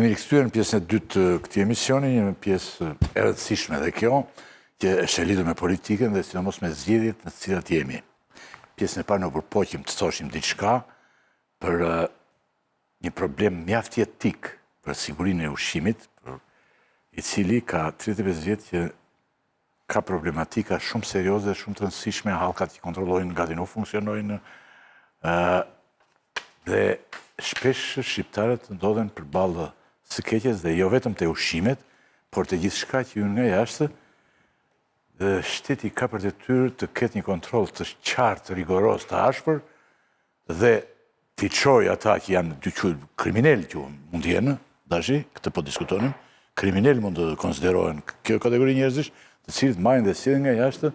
Jemi rikthyer në pjesën e dytë të këtij emisioni, një pjesë e rëndësishme dhe kjo, që është e lidhur me politikën dhe sidomos me zgjedhjet në të cilat jemi. Pjesën e parë në përpoqim të thoshim diçka për një problem mjaft jetik për sigurinë e ushqimit, i cili ka 35 vjet që ka problematika shumë serioze dhe shumë të rëndësishme, hallkat që kontrollojnë gati nuk funksionojnë, dhe shpesh shqiptarët ndodhen përballë së keqes dhe jo vetëm te ushqimet, por te gjithçka që hyn nga jashtë, dhe shteti ka për detyrë të ketë një kontroll të qartë, rigoroz, të ashpër dhe t'i çojë ata që janë kriminal që mund të jenë, dashi, këtë po diskutonim, kriminal mund të konsiderohen kjo kategori njerëzish, të cilët marrin dhe sillen nga jashtë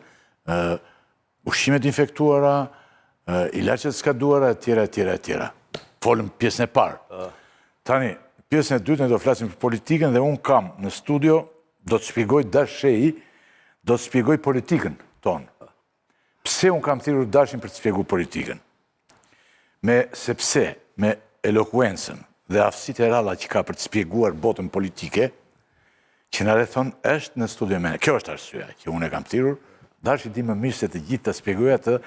ushqimet infektuara, ilaçet skaduara, etj. Folëm pjesën e parë. Tani, pjesën e dytë ne do flasim për politikën dhe unë kam në studio, do të shpjegoj Dashei, do të shpjegoj politikën tonë. Pse unë kam thirrur Dashin për të shpjeguar politikën? Sepse me elokuencën dhe aftësitë e ralla që ka për të shpjeguar botën politike, që na rrethon është në studio me. Kjo është arsyeja që unë e kam thirrur. Dashi di më mirë se të gjithë ta shpjegojë atë,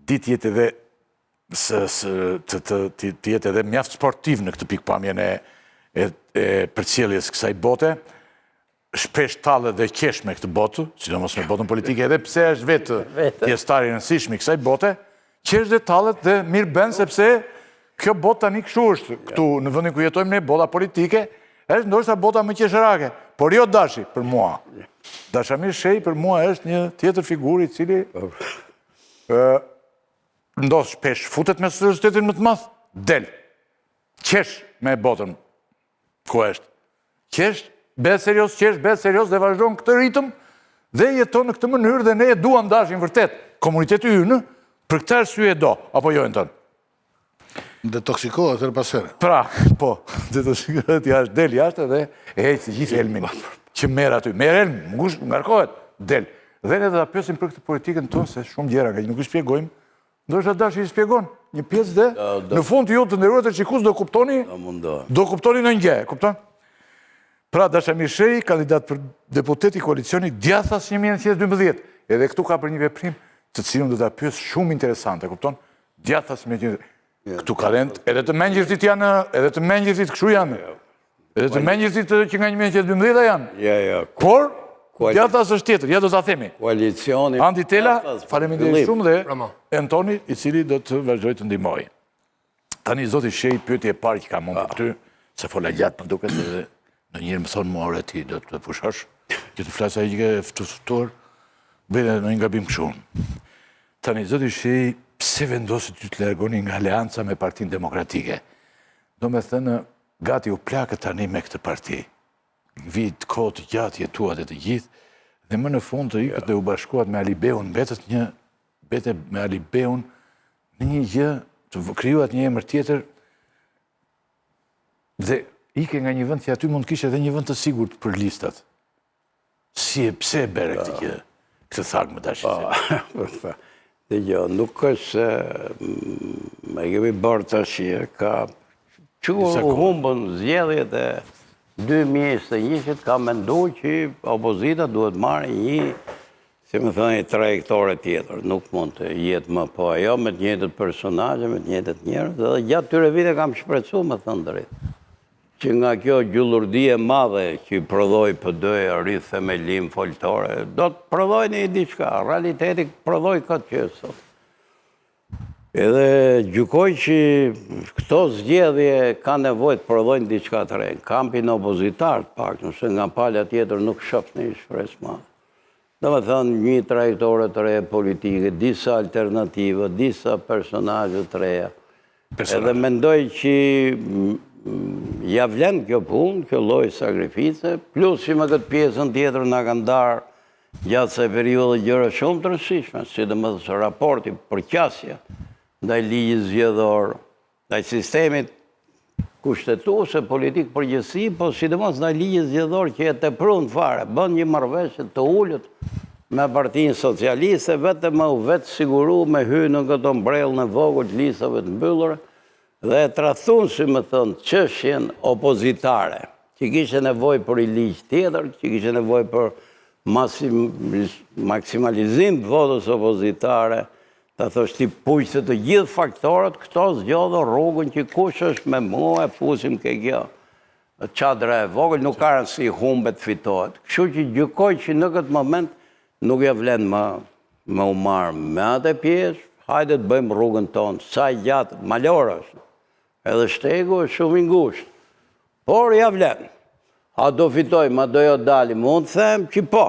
ditë jetë edhe të jetë edhe mjaft sportiv në këtë pikpamjen e përcjelljes kësaj bote, shpesh tallet dhe qesh me këtë botë, sidomos me botën politike, edhe pse është vetë pjesëtar i rëndësishëm i kësaj bote, qesh dhe tallet dhe mirë bën sepse kjo botë tani kështu është, këtu në vendin ku jetojmë ne, bota politike, është ndoshta bota më qesharake, por jo Dashi për mua. Dashamir Shej për mua është një tjetër figurë i cili ndodh shpesh futet me seriozitetin më të madh, del. Qesh me botën ku është. Qesh, bëhet serios dhe vazhdon këtë ritëm dhe jeton në këtë mënyrë dhe ne e duam Dashin vërtet. Komuniteti ynë për këtë arsye do, apo jo Anton? Detoksikohet her pas here. Pra, po, detoksikohet jashtë, del jashtë dhe e heq të gjithë elmin që merr aty. Merr elm, ngarkohet, del. Dhe ne do ta pyesim për këtë politikën tonë se shumë gjëra që nuk i shpjegojmë. Ndoshta Dashi i shpjegon një pjesë dhe në fund ju të nderuar të shikues do kuptoni në gjë, kupton? Pra Dashamir Shej, kandidat për deputet i koalicionit Djathas 1912. Edhe këtu ka për një veprim të cilën do ta pyes shumë interesante, kupton? Djathas 1912. Këtu ka rend, edhe të mengjërtit janë, edhe të mengjërtit kështu janë. Edhe të mengjërtit që nga 1912 janë. Por Djathas është tjetër, ja do ta themi. Koalicioni. Andi Tela, faleminderit shumë dhe Antoni, i cili do të vazhdojë të ndihmojë. Tani zoti Shej, pyetje e parë që kam unë për ty, se fola gjatë më duket edhe ndonjëherë më thonë mua ore ti do të pushosh, që të flas ai që e ftuar, bëj në një gabim kështu. Tani zoti Shej, pse vendosi ty të largoni nga aleanca me Partinë Demokratike? Domethënë, gati u plakët tani me këtë parti. Vit, kohë të gjatë jetuat e të gjithë, dhe më në fund të ikët dhe u bashkuat me Alibeun, bete me Alibeun në një gjë, të krijuat një emër tjetër, dhe ike nga një vend që aty mund kishe edhe një vend të sigurt për listat. Pse e bere këtë gjë? Këtë thakë më Dashi. Dhe jo, nuk është, me kemi bërë të shie, ka që u humbën zgjedhjet dhe 2021 ka mendu që opozita duhet marrë një, si më thënë, trajektore tjetër. Nuk mund të jetë më po ajo me të njëjtët personazhe, me të njëjtët njerëz, dhe gjatë tyre vite kam shpresuar, më thënë drejt, që nga kjo gjullurdi e madhe që prodhoi PD-ja, rrith themelim foltore, do të prodhojnë diçka, realiteti prodhoi këtë që sot. Edhe gjykoj që këto zgjedhje ka nevojë të prodhojnë diçka të re. Kampin opozitar, pak, nëse nga pala tjetër nuk shoh një shpresë madhe. Domethënë një trajektore të re politike, disa alternativa, disa personazhe të reja. Edhe mendoj që ja vlen kjo punë, kjo lloj sakrifice, plus që me këtë pjesën tjetër na kanë ndarë gjatë kësaj periudhe gjëra shumë të rëndësishme, sidomos raporti përqasja ndaj ligjit zgjedhor, ndaj sistemit kushtetuese politik përgjithësi, po sidomos ndaj ligjit zgjedhor që e tepron fare, bën një marrëveshje të ulët me Partinë Socialiste, vetëm u vetë siguru me hyrë në këtë ombrellën e vogël të listave të mbyllura dhe e tradhun, si më thënë, çështjen opozitare. që kishe nevoj për i ligjë tjetër, që kishe nevoj për maksimalizim të votës opozitare, ta thosht ti pujtë të gjithë faktorët, këto zgjodhën rrugën që kush është me mua e fusim ke kjo. Qadra e vogël, nuk ka rëndësi humbet fitohet. Kështu që gjykoj që në këtë moment nuk ja vlen më u marë me atë pjesë, hajde të bëjmë rrugën tonë, sa gjatë, malorë është, edhe shtegu është shumë i ngushtë. Por ja vlen. A do fitojmë, a do jo dalim, unë them që po.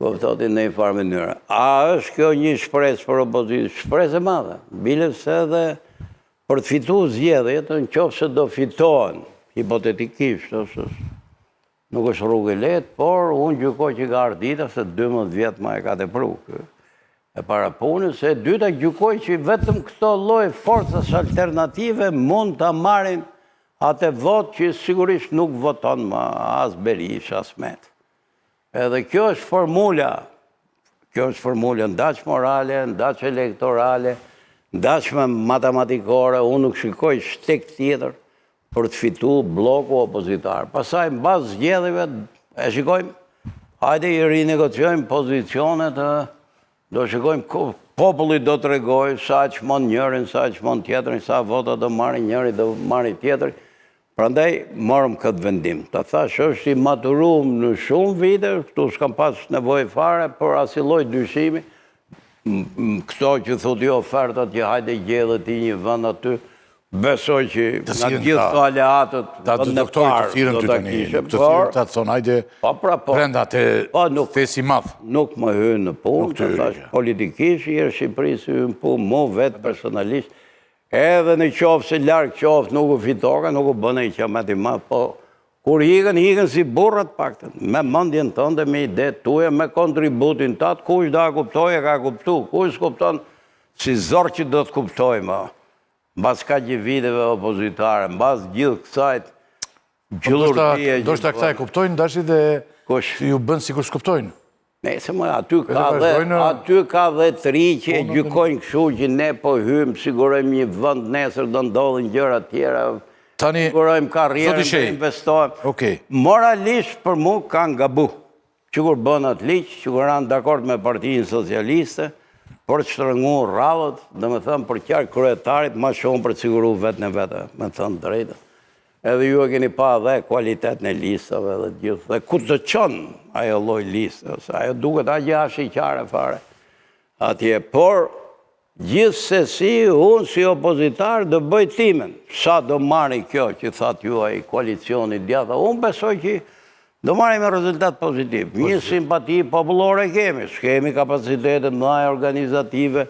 Kuptoti në një farë mënyrë. A është kjo një shpresë për opozitë? Shpresë e madhe. Bile se edhe për të fitu zgjedhjet, në qoftë se do fitohen, hipotetikisht, nuk është rrugë e lehtë, por unë gjykoj që ka ardhita se 12 vjetë ma e ka tepru. E para punës, e dyta gjykoj që vetëm këto lloj forcës alternative mund të marrin atë vot që sigurisht nuk voton më as Berisha, as Met. Edhe kjo është formula ndaç morale, ndaç elektorale, ndaç matematikore, unë nuk shikoj shtek tjetër për të fitu bloku opozitar. Pasaj, në bazë zgjedhjeve, e shikojmë, hajde i rinegociojmë pozicionet, do shikojmë, populli do të regojë, sa që mund njërin, sa që mund tjetërin, sa vota do marri njëri, do marri tjetërin. Prandaj, morëm këtë vendim. Ta thash, është i maturum në shumë vite, këtu s'kam pas nevojë fare, për asiloj dyshimi, këto që thot jo ofertat që hajde gjedhët i një vend aty, besoj që nga gjithë të aleatët në parë do të kishe, por ta thonë, hajde brenda të fesi madh. Nuk më hynë në punë, të thash politikisht, i Shqipërisë hynë punë, mu vetë personalisht, edhe në qofë se larkë qofë nuk u fitoka, nuk u bëne i qamet i madh, po kur hikën si burrat paktën, me mendjen tënde, me ide tuaja, me kontributin tatë, kush da kuptoj e ka kuptu, kush kupton si zorë që do të kuptoj më. Mbas ka që viteve opozitare, mbas gjithë kësajt gjëllurtia... Do shta këta e kuptojnë, dashi dhe ju bënë si kur s'kuptojnë. Nese më, aty ka dhe tri që e gjykojnë këshu që ne po hymë, sigurojmë një vënd nesër, do ndodhin gjëra tjera, sigurojmë karrierën, do investojmë. Moralisht për mu kanë gabu, që kur bën atë liqë, që kur anë dakord me Partinë Socialiste, për të shtrëngu rrallët, dhe me thëmë për qarë kryetarit, ma shumë për të siguru vetë në vete, me thëmë drejtë. Edhe ju e keni pa dhe kualitet në listave dhe gjithë, dhe ku të qënë ajo loj listë, ajo duket a gjashi qare fare atje, por gjithë se si, unë si opozitar dë bëj timen, sa do marri kjo që thatë ju a i koalicioni djatha, unë besoj që do marrim rezultat pozitiv. Një simpati popullore kemi, s'kemi kapacitetet mëdha organizative.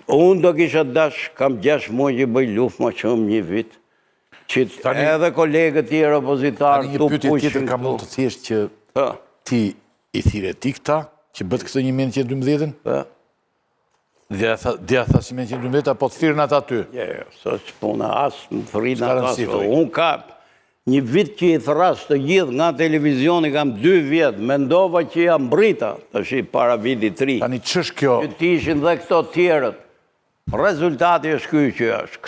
Unë do kisha dash, kam 6 muaj që bëj luftë më shumë një vit, që edhe kolegët tjerë opozitarë të pushin këtu. Një pyetje tjetër ka mund të thjesht që ti i thire ti këta, që bët këtë 1912-ën? Dja tha si 1912, apo të thirën ata ty? Jo, së që puna asë, më thrinë ata. Unë kapë. Një vit që i thras të gjithë nga televizioni, kam 2 vjetë, mendova që jam brita, të shi para viti 3. Tani qësh kjo? Që t'ishin dhe këto tjerët. Rezultati është kjo që është.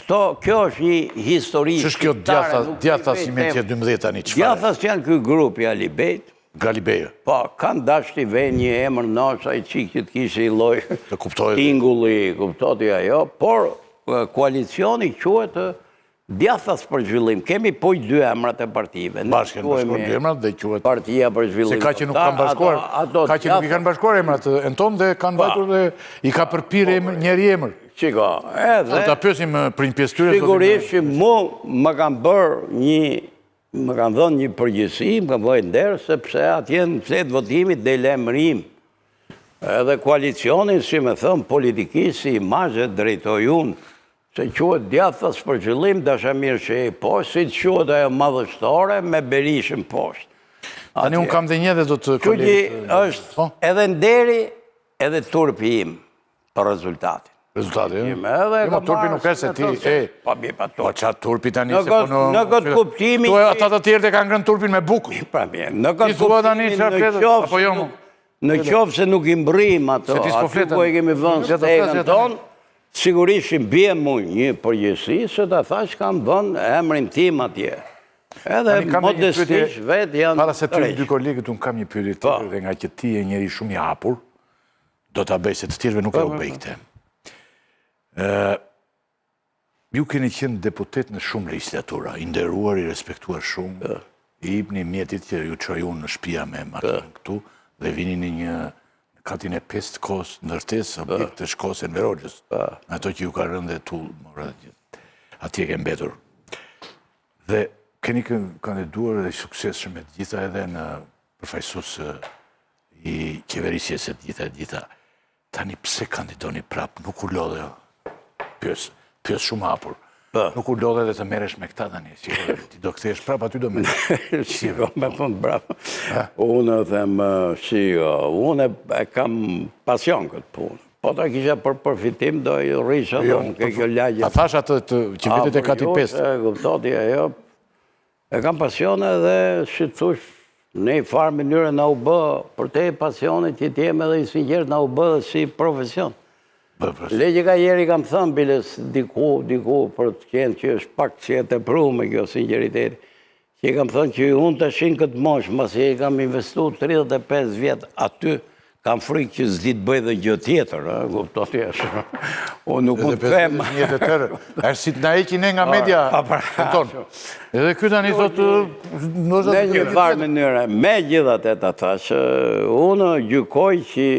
Kjo është një histori. Qësh kjo djatha si 1912 tani qëfare? Djathas janë kjo grupi Alibejt. Galibeja. Po, kanë dash t'i vej një emër nosha i qikë që t'kishe i loj tingulli, kuptoti ajo, por koalicioni quetë djathas për zhvillim. Kemi poj 2 emrat e partive. Bashkën bashkuar 2 emrat dhe quet... Partia për zhvillim. Se ka që nuk kanë bashkuar, ka që nuk i kanë bashkuar emrat e në tonë dhe kanë vajtur dhe i ka përpir njeri emër. Qiko, edhe... Ta pjesim për një pjesë tyre... Sigurisht që mu më kanë bërë një... Më kanë dhënë një përgjësi, më kanë bëjë nderë, sepse atje në fletë votimit dhe lemrim. Edhe koalicionin, si me thëmë, politikisë, si imazhe drejtoj unë, se quhet djathas për zhvillim, dashamir që e poshtë, si të quhet ajo madhështore me Berishën poshtë. Tani unë kam dhe një dhe do të kolegët... Që është edhe nderi, edhe turpi im për rezultatin. Rezultati, e? Ma turpi nuk e se ti, Pa bje pa turpi. Pa qatë turpi tani se po në këtë kuptimi... Ata të tjerë dhe kanë ngrënë turpin me bukë. Pa bje, në këtë kuptimi në qofë se nuk imbrim ato, aty ku e kemi vënë stegën tonë, sigurisht që bje mu një përgjësi, se të thash kam vënë emrin tim atje. Edhe modestisht vetë janë para se ty dy kolegët, unë kam një pyetje tjetër dhe nga që ti je njeri shumë i hapur, do ta bëj se të tjerëve nuk e u bëj këtë. Ju keni qenë deputet në shumë legislatura, i nderuar, i respektuar shumë, i jepni mjetit që ju çoj unë në shtëpia me makinë këtu dhe vini në një katin e 5 kohës ndërtesë objekt të Shkosë e Verolës. Ato që ju ka rënë dhe tu, atje ke mbetur. Dhe keni kandiduar dhe suksesshëm me të gjitha edhe në përfaqësues i qeverisjes së të gjitha. Tani pse kandidoni prap? Nuk u lodhe. Pyes shumë hapur. Nuk u lodhe dhe të merresh me këta tani. Ti do kthehesh prap aty do me. Shiko, me thonë bravo. Unë them, unë e kam pasion këtë punë. Po ta kisha për përfitim, do i rrisha do në kjo lagje. Ta thash atë që vetet e kati 5. Kuptoti, ajo. E kam pasione dhe, si të thush, në i farë mënyrë na u bë, për te pasionet që t'jem edhe i sinqert na u bë si profesion. Legje ka jeri kam thënë, biles diku, për të qenë që është pak që e të pru me kjo sinceriteti, që i kam thënë që unë të shinë këtë moshë, masi i kam investu 35 vjetë aty, kam frikë që s'di të bëj dhe gjë tjetër, kuptoti është. Unë nuk mund të them. Është si të na heqin ne nga media tonë. Edhe ky tani thotë në një farë mënyrë, megjithatë ta thash, unë gjykoj që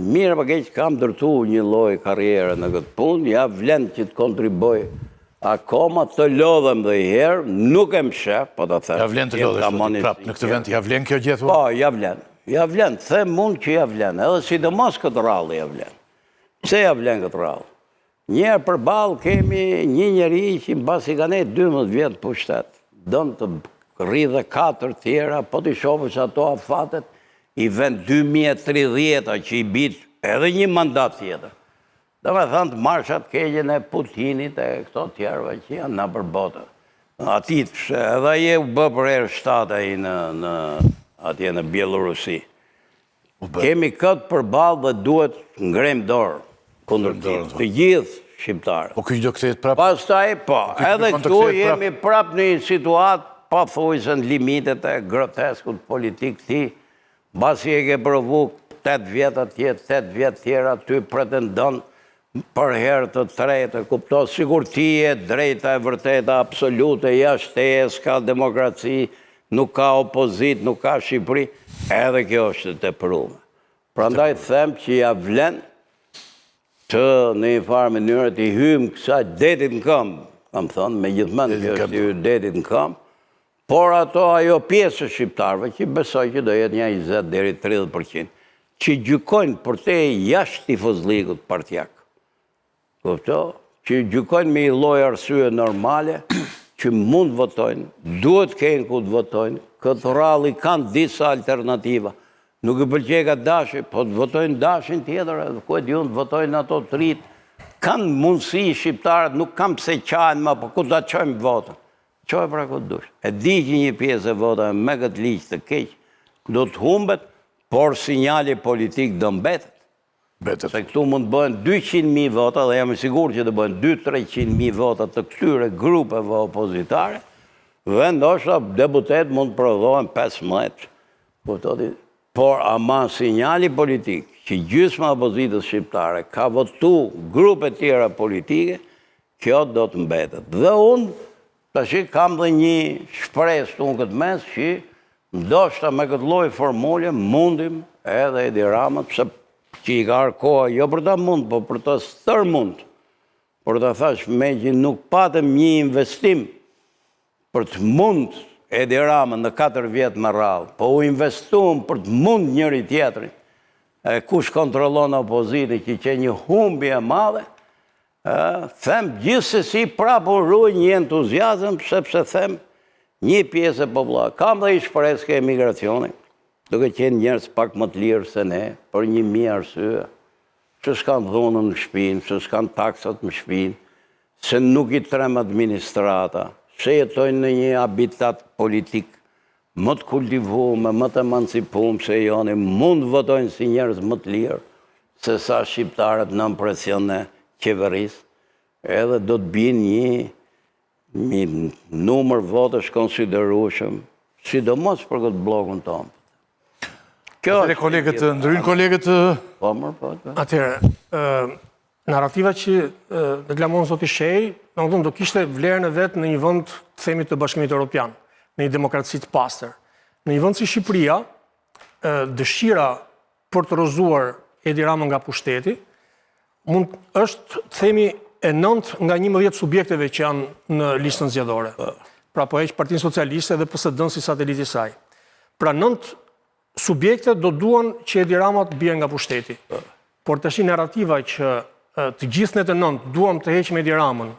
mirë pa keq kam ndërtu një lloj karriere në këtë punë, ja vlen që të kontriboj akoma të lodhem dhe i herë, nuk e më shef, po ta thash. Ja vlen të lodhesh prap në këtë vend, ja vlen kjo gjë thua? Po, ja vlen. Ja vlen, them mund që ja vlen, edhe sidomos këtë rallë ja vlen. Pse ja vlen këtë rallë? Njerë përballë kemi një njeri që mbasi ka ne 12 vjetë pushtet, dënë të rridhe 4 tjera, po t'i shofësh ato afatet, i vend 2030 që i bitë edhe një mandat tjetër. Dhe me thënë të marshat kegjen e Putinit e këto tjerëve që janë në përbotë. Atit, edhe je u bë për herë 7 ai në atje në Bielorusi. Kemi këtë përballë dhe duhet ngrem dorë kundër të gjithë shqiptarët. Po kjo do kthehet prapë. Pastaj po, edhe këtu jemi prapë në një situatë pathuajse në limitet e groteskut politik ti, mbasi e ke provu 8 vjet atje, 8 vjet tjera ty pretendon për herë të tretë, kupto sikur ti je drejta e vërteta absolute, jashtë teje s'ka demokraci, nuk ka opozit, nuk ka Shqipëri, edhe kjo është të tepruar. Prandaj them që ja vlen të në një farë mënyrë të i hymë kësaj detit në këmbë, kam thënë, me gjithmonë kjo është i detit në këmbë, por ajo pjesë shqiptarëve që besoj që do jetë një 20 deri 30%, që gjykojnë për te jashtë tifozlikut partijak. Kupto? Që gjykojnë me i lloj arsye normale, që mund votojnë, duhet kënë ku të votojnë, këtë rallë i kanë disa alternativa. Nuk i pëlqej dashi, po të votojnë dashin tjetër, edhe ku e diun të votojnë ato të rritë. Kanë mundësi shqiptarët, nuk kanë pse qajnë ma, po ku ta qojmë votën. Qoj pra ku të dush. E di që një pjesë e votën me këtë liqë të keq, do të humbet, por sinjali politik do mbetet. Se këtu mund të bëhen 200.000 vota, dhe jam i sigur që të bëhen 200-300.000 vota të këtyre grupeve opozitare, dhe ndoshta deputet mund të prodhohen 15. Por ama sinjali politik që gjysma opozitës shqiptare ka votu grupe tjera politike, kjo do të mbetet. Dhe unë, tash kam dhe një shpresë unë këtë mes që ndoshta me këtë lloj formule mundim edhe Edi Ramën, pse që i ka arkoha, jo për ta mund, po për ta stër mund. Por ta thash me që nuk patëm një investim për të mund Edi Ramën në 4 vjetë më radhë, po u investuam për të mund njëri tjetrin, kush kontrollon opozitë që që një humbje madhe, them gjithsesi prapë ruaj një entuziazëm, sepse them një pjesë e popullatës. Kam dhe i shpresë ke emigracionit, duke qenë njerëz pak më të lirë se ne, për 1000 arsye, që s'kan dhunën në shpinë, që s'kan taksat në shpinë, se nuk i trem administrata, se jetojnë në një habitat politik më të kultivuar, më të emancipuar, se joni mund votojnë si njerëz më të lirë, se sa shqiptarët në presion e qeverisë, edhe do të binë një numër votësh konsiderueshëm, sidomos për këtë blokun tonë. Atëre kolegët, ndryn kolegët... Po, po. Atëre, narrativa që deklamon zoti Shej, do kishte vlerën e vetë në një vend, themi, të Bashkimit Evropian, në një demokraci të pastër. Në një vend si Shqipëria, dëshira për të rrëzuar Edi Rama nga pushteti, është, themi, e 9 nga 11 subjekteve që janë në listën zgjedhore. Pra po heq Partinë Socialiste dhe PSD-n si sateliti saj. Pra 9 subjekte do duan që Edi Rama të bie nga pushteti. Por tash narrativa që të gjithë ne të 9 duam të heqim Edi Ramën,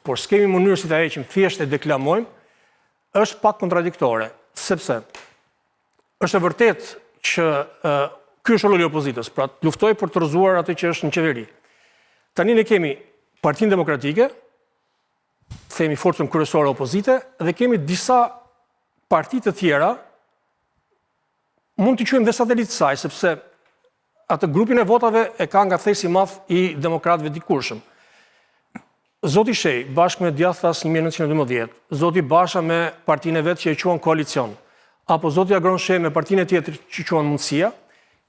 por s'kemi mënyrë si ta heqim, thjesht e deklamojmë, është pak kontradiktore, sepse është e vërtet që ky është rolli i opozitës, pra luftoj për të rrëzuar atë që është në qeveri. Tani ne kemi Partinë Demokratike, themi forcën kryesore opozite, dhe kemi disa parti të tjera, mund të quajmë dhe satelitë saj, sepse atë grupin e votave e ka nga thesi madh i demokratëve dikurshëm. Zoti Shej, bashkë me djathtas 1912, Zoti Basha me partinë e vetë që e quan koalicion, apo Zoti Agron Shej me partinë e tjetër që quan mundësia,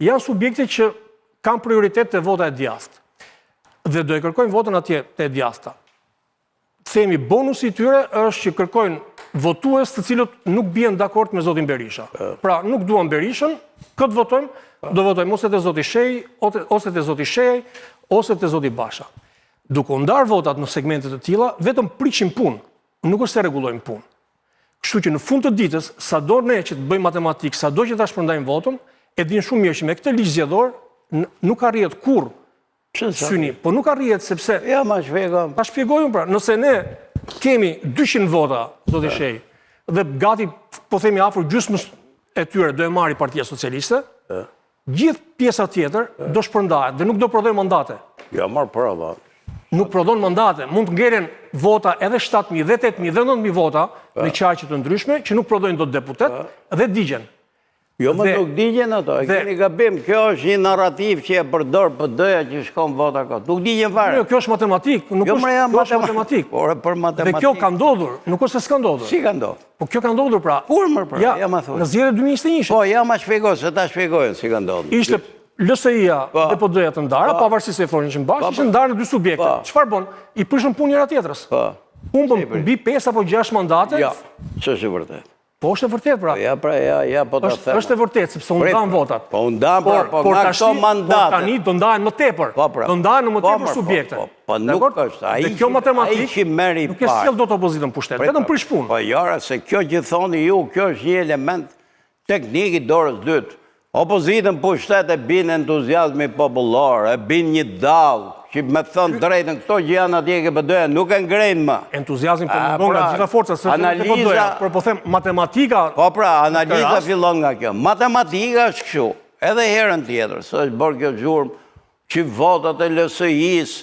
janë subjekte që kanë prioritet të vota e djathtë. Dhe do e kërkojnë votën atje të djathta. Themi, bonusi i tyre është që kërkojnë votues të cilët nuk bien dakord me zotin Berisha. Pra, nuk duan Berishën, këtë votojmë, do votojmë ose të zoti Shej, ose të zoti Shej, ose të zoti Basha. Duke u ndarë votat në segmentet të tilla, vetëm priqim punë, nuk është se rregullojmë punë. Kështu që në fund të ditës, sado ne që të bëjmë matematikë, sado që ta shpërndajmë votën, e din shumë mirë që me këtë ligj zgjedhor nuk arrihet kurrë syni, po nuk arrihet sepse... Ja, ma shpjegoj. Ta shpjegojmë pra, nëse ne kemi 200 vota, zoti Shej, dhe gati, po themi afër gjysmës e tyre do e marri Partia Socialiste, gjithë pjesa tjetër do shpërndahet dhe nuk do prodhojnë mandate. Ja, marr prova. Nuk prodhon mandate, mund të ngelen vota edhe 7.000, dhe 8.000, dhe 9.000 vota në qarqe të ndryshme, që nuk prodhojnë dot deputet dhe digjen. Jo, më nuk digjen ato, e keni gabim, kjo është një narrativ që e përdor PD-ja që shkon vota kot. Nuk digjen fare. Jo, kjo është matematik, nuk është matematik. Por për matematik. Dhe kjo ka ndodhur, nuk është se s'ka ndodhur. Si ka ndodhur? Po kjo ka ndodhur pra. Kur më pra, ja ma thuaj. Në zgjedhjet 2021. Po, ja ma shpjegoj, se ta shpjegojnë si ka ndodhur. Ishte LSI-ja dhe PD-ja të ndara, pavarësisht se e thonin që bashkë, ishte ndarë në dy subjekte. Çfarë bën? I prishën punë njëra tjetrës. Humbën mbi 5 apo 6 mandate. Jo, ç'është e vërtetë. Po është e vërtet pra. Ja, po ta them. Është e vërtet, sepse u ndan votat. Po u ndan, po nga këto mandate. Por tani do ndahen më tepër. Do ndahen në më tepër subjekte. Po nuk është. Ai kjo matematik që merri nuk e sjell dot opozitën pushtet, vetëm prish punë. Po jora se kjo që thoni ju, kjo është një element teknik i dorës dytë. Opozitën pushtet e bin entuziazmi popullor, e bin një dall, që me thënë drejtën, këto që janë atje ke PD-ja, nuk e ngrejnë më. Entuziazmi po mundon nga gjitha forcat, se të PD-ja, por po them matematika... Po pra, analiza fillon nga kjo. Matematika është kështu, edhe herën tjetër, se është bërë kjo gjurmë, që votat e LSI-s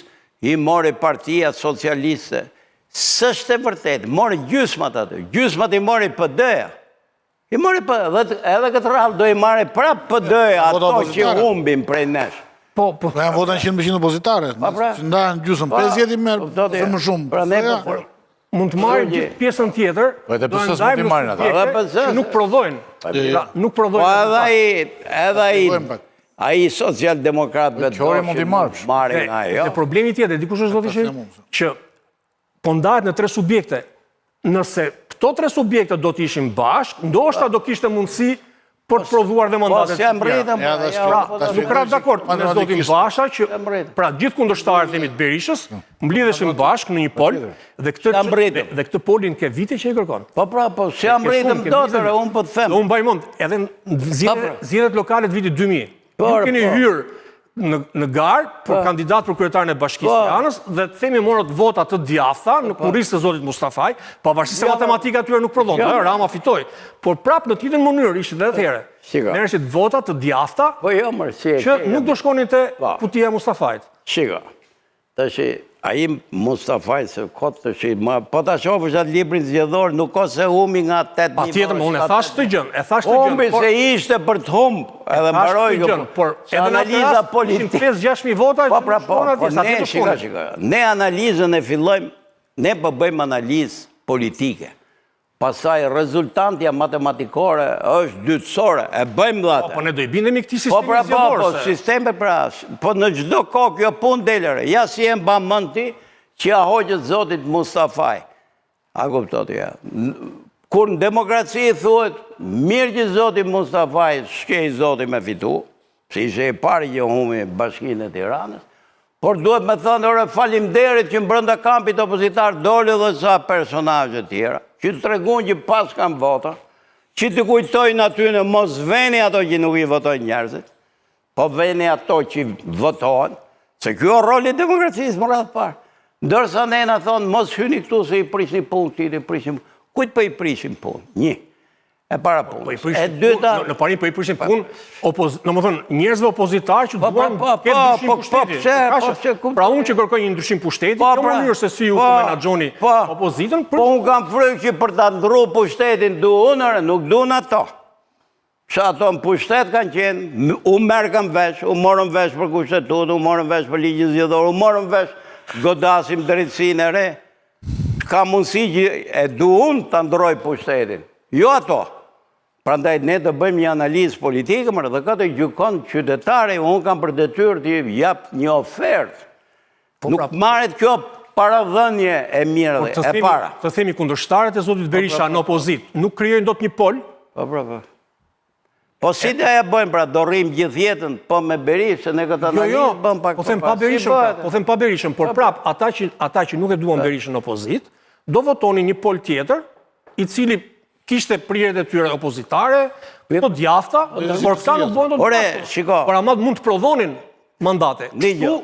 i mori Partia Socialiste. S'është e vërtet, mori gjysmat atë, gjysmat i mori PD-ja. I mori PD, edhe këtë rrallë do i mari prap PD-ja, ato që humbin prej nesh. Po janë vota 100% opozitare, që ndahen gjysëm, 50 i merë, se më shumë. Mund të marrë gjithë pjesën tjetër, po edhe pësës mund t'i marrin ata. Që nuk prodhojnë. Nuk prodhojnë. Po edhe ai social-demokratëve marrin ajo. Dhe problemi tjetër, dikush është do të thënë që po ndahet në 3 subjekte. Nëse këto 3 subjekte do të ishin bashkë, ndoshta do kishte mundësi për të prodhuar dhe mandatet të tjera. Nuk ra dakord me zotin Basha, që pra gjithë kundërshtarët e të Berishës mblidheshin bashkë në një pol, dhe këtë polin ke vite që i kërkon. Po pra, po si ambritëm dotër, unë po të them. Unë bajmond, edhe zgjedhjet lokale të vitit 2000, ju keni hyrë në garë për kandidat për kryetarën e Bashkisë së Tiranës dhe themi morët vota të djathta në kurrizë të zotit Mustafaj, pavarësisht se matematika atyre nuk prodhon, Rama fitoi, por prapë në tjetër mënyrë ishte edhe atëherë. Merreshin vota të djathta që nuk do shkonin te kutia e Mustafajt. Shiko. Tash ai Mustafaj se kot të shi, po ta shohësh atë librin zgjedhor, nuk ka se humbi nga 8.000. Patjetër, unë e thash këtë gjë, Humbi se ishte për të humb, edhe mbaroi kjo. Por edhe analiza politike 5-6.000 vota. Po ne analizën e fillojmë, ne po bëjmë analizë politike. Pastaj rezultantja matematikore është dytësore, e bëjmë dhate. Po ne do i bindemi këtij sistemi zgjedhor. Po sistemi po në çdo kohë kjo punë delere. Ja si e mban mend ti që ja hoqët zotit Mustafaj. A kuptot ja. Kur në demokraci thuhet mirë që zoti Mustafaj shkej zoti me fitu, si ishe i pari që humi Bashkinë e Tiranës, por duhet me thënë, ore falimderit që në brënda kampit opozitar doli dhe sa personazhe tjera, që të tregun që pas kam vota, që të kujtojnë aty në mos veni ato që nuk i votojnë njerëzit, po veni ato që votojnë, se kjo roli demokracisë më radhë parë. Ndërsa ne na thonë, mos hyni këtu se i prishni punë, ti i prishni punë. Kujtë për i prishin punë? Një. E para punë. E dyta... Në parim për i prishin punë, në më thënë, njerëzve opozitarë që duan këtë ndryshim pushteti. Pra unë që kërkoj një ndryshim pushteti, kjo më njërë se si ju të menagjoni opozitën. Po unë kam frykë që për të ndru pushtetin du unëre, nuk du në ato. Që ato në pushtet kanë qenë, u merë kam vesh, u morën vesh për kushtetut, u morën vesh për ligjin zgjedhor, u morën vesh godasim drejtësinë e re. Ka mundësi që e du unë të ndroj pushtetin. Jo ato. Prandaj ne të bëjmë një analizë politike, mërë dhe këtë gjykon qytetare, unë kam për detyrë të jap një ofertë. Nuk marret kjo paradhënje e mirë dhe e para. Të themi kundërshtarët e zotit Berisha në opozit, nuk krijojnë dot një pol? Po si dhe e bëjmë, pra, do rrim gjithë jetën, po me Berishën e këtë analizë, bëjmë pak po them pa Berishën, por prap, ata që nuk e duan Berishën në opozit, do votoni një pol tjetër, i cili kishte prirjet e tyre opozitare, të djafta, por këta nuk bojnë të djafta. Por ama mund të prodhonin mandate.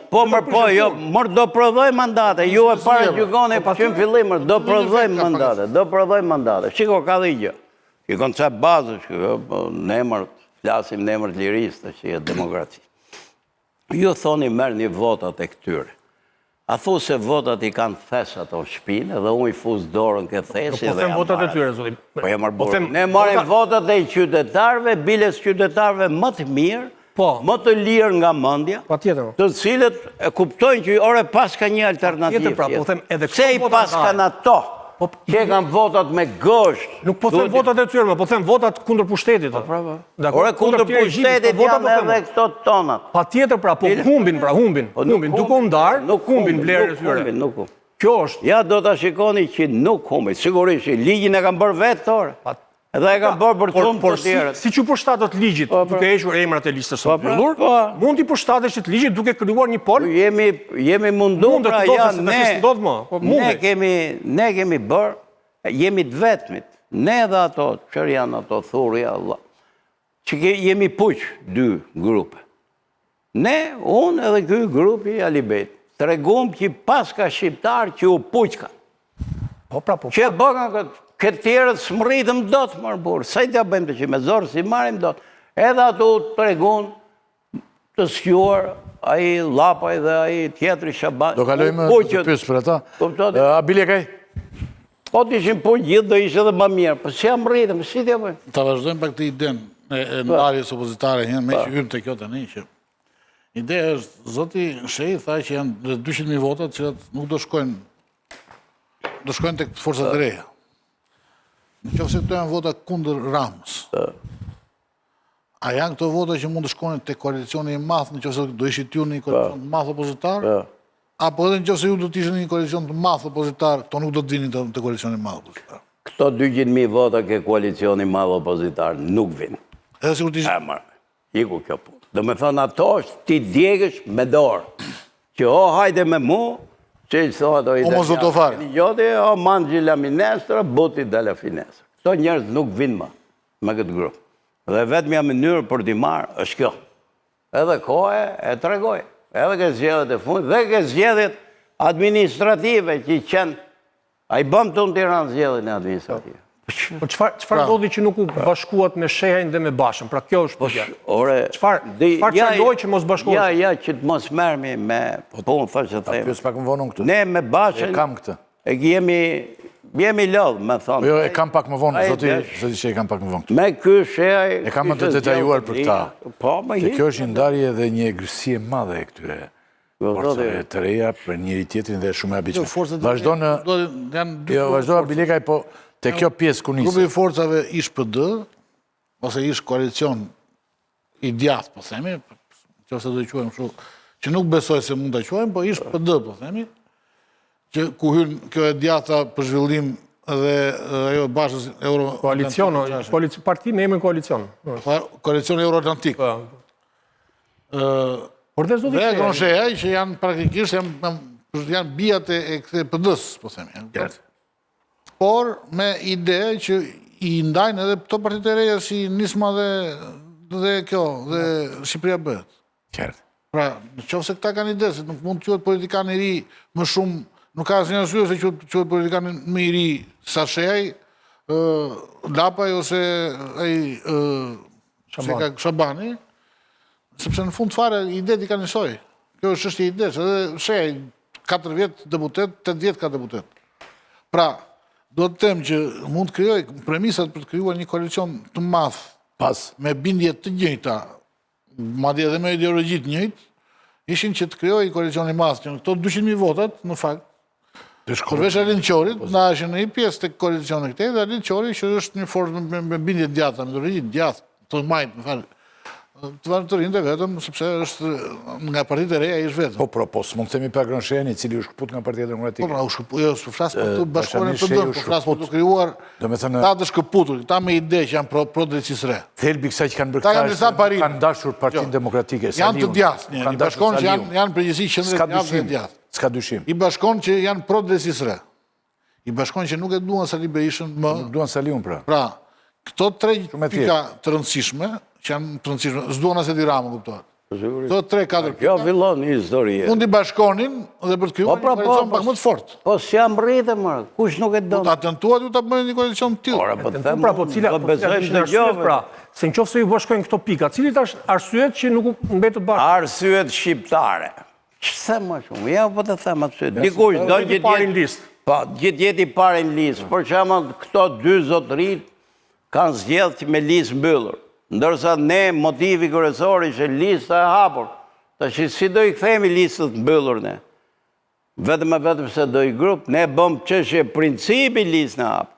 Po mërë do prodhoj mandate, ju e para gjykoni që në fillimër, do prodhoj mandate. Shiko, ka dhe gjë. Që koncept bazës, flasim në emër të liristë, që jetë demokraci. Ju thoni merë një votat e këtyre. A thu se votat i kanë thes ato shpinë, edhe unë i fuz dorën këtë thesi. Po them votat e tyre, zotim. Ne marim votat e qytetarve, biles qytetarve më të mirë, më të lirë nga mendja, të cilët e kuptojnë që ore pas ka një alternativë. Se i pas kanë ato, që kanë votat me gësht. Nuk po them votat e tyre, po them votat kundër pushtetit. Ore kundër pushtetit janë edhe këto tonat. Pa tjetër, pra, po humbin. Duke ndarë, humbin vlerën e tyre. Kjo është. Ja, do të shikoni që nuk humbin. Sigurisht, ligjin e kanë bërë vetë tore. Edhe e kanë bërë për shumë të tjerët. Si që përshtatët ligjit, duke hequr emrat e listës së mbyllur, mund t'i përshtatësht ligjit duke krijuar një pol? Jemi mundu, pra ja, ne kemi bërë, jemi të vetmit, ne dhe ato, qërë janë ato, thurja, që jemi puq dy grupe. Ne, unë edhe këj grupi Alibet, të regum që pas ka shqiptar që u puqka. Që bëgan këtë tjerët së më rritëm do të mërë burë. Sa i të bëjmë të që me zorë si marim do të. Edhe ato të regun të skjuar, aji Lapaj dhe aji tjetëri Shaban. Do kalojmë të pysë për ata. A Bilje kaj? Po të ishim puq gjithë do ishë dhe më mirë. Po si jam rritëm, si të bëjmë? Ta vazhdojmë pak të iden e ndarjes opozitare, me që hyrë të kjo të një që. Ideja është, zoti Shej tha që janë 200.000 votat që nuk do shkojnë të forcat e reja. Në qofë se këto janë vota kundër Ramës. A janë këto vota që mund të shkojnë të koalicioni i madh, në qofë se do ishit ju një koalicion të madh opozitar? Apo edhe në qofë se ju do të ishit një koalicion të madh opozitar, këto nuk do të vinin të koalicioni i madh opozitar? Këto 200.000 vota ke koalicioni i madh opozitar nuk vinë. Edhe sigur të ishit? Iku kjo punë. Do me thënë ato është ti djegësh me dorë. Që hajde me mu, që i thohat o italianë, o mangi la minestra, buti dhe la finestra. Këto njerëz nuk vinë me këtë grupë. Dhe vetëm ja mënyrë për t'i marë është kjo. Edhe kohë e tregoj. Edhe ke zgjedhjet e fundit, dhe ke zgjedhjet administrative që qenë, a i bëm të në Tiranë zgjedhjet e administrative. Qëfar ndodhi që nuk u bashkuat me Shehajn dhe me Bashën? Pra kjo është përgja. Qëfar qëlloj që mos bashkuat? Ja, që të mos mermi me punë, thështë të thejmë. Pjus pak më vonë këtu. Ne me Bashën, e kam këtë. Jemi lodhë, me thonë. Jo, e kam pak më vonë, zoti që e kam pak më vonë këtu. Me ky Shehaj... E kam më të detajuar për këta. Po, më hitë. Kjo është një ndarje dhe një egrësie madhe e këtyre forcave të reja për njëri tjetrin dhe shumë e habitshme. Forcat Vazhdo në... Jo, vazhdo Bilekaj, po te kjo pjesë ku Grupi nisë. i forcave ish PD, ose ish koalicion i djathtë, po themi, nëse do të quajmë kështu, që nuk besoj se mund ta quajmë, po ish PD, po themi, që ku hyn kjo e djatha për zhvillim dhe ajo bashkës euro... Koalicion, parti me emrin koalicion. Koalicion Euro-Atlantik. Por dhe zoti Dhe Gronsheja, që janë praktikisht janë bijat e këtij PD-s, po themi. Por me ide që i ndajnë edhe këto partitë e reja si Nisma dhe kjo, dhe Shqipëria bëhet. Qartë. Pra, në qoftë se këta kanë ide, se nuk mund të quhet politikan i ri më shumë, nuk ka asnjë arsye se quhet politikan më i ri sa Shehaj, Lapaj ose ai Shabani, sepse në fund fare idet i ka njësoj. Kjo është çështje idesh, edhe Shehaj 4 vjet deputet, 8 vjet ka deputet. Pra, do të them që mund të krijoj premisat për të krijuar një koalicion të madh me bindje të njëjta, madje edhe me ideologji të njëjtë, ishin që të krijojë koalicion i madh, që në këto 200.000 votat, në fakt, përveç Arlin Qorit, ndaheshin në një pjesë të koalicionit këtej, dhe Arlin Qori që është një forcë me bindje të djatha, me ideologji të djathtë, të majtë, më falë, të rinde vetëm, sepse është nga partitë e reja i është vetëm. Po, s'mund të themi për Gronshejen, i cili u shkëput nga Partia Demokratike. Po, pra, u shkëput, jo, s'u flas për të bashkëpunim të dëm, po flas për të krijuar ta të shkëputur, ta me ide që janë pro drejtësisë re. Thelbi kësaj që kanë bërë kanë dashur Partinë Demokratike. Janë të djathtë, i bashkon që janë përgjithësi qendrë të djathtë. S'ka dyshim. I bashkon që janë pro drejtësisë re. I bashkon që nuk e duan Sali Berishën më. Nuk duan Saliun, pra. Pra, këto 3 pika të rëndësishme, që janë të rëndësishme, s'duan as Edi Rama, kuptohet. Këto 3-4 pika. Kjo fillon një histori. Mund i bashkonin dhe për të krijuar një koalicion pak më të fortë. Po s'jam rritë, më, kush nuk e do. Ta tentuat ju ta bëni një koalicion të tillë. Pra, po cila është arsyet, pra, se nëse ju bashkojnë këto pika, cilit është arsyet që nuk mbetët bashkë? Arsyet shqiptare. Ç'se më shumë? Ja po të them atë. Dikush do të parin listë. Po, gjithjeti parin listë. Për shembull, këto 2 zotërit kanë zgjedhur me listë mbyllur. Ndërsa ne motivi kryesor ishte lista e hapur. Tash si do i kthemi listën të mbyllur ne? Vetëm se do i grup, ne bëm çështje principi listën e hapur.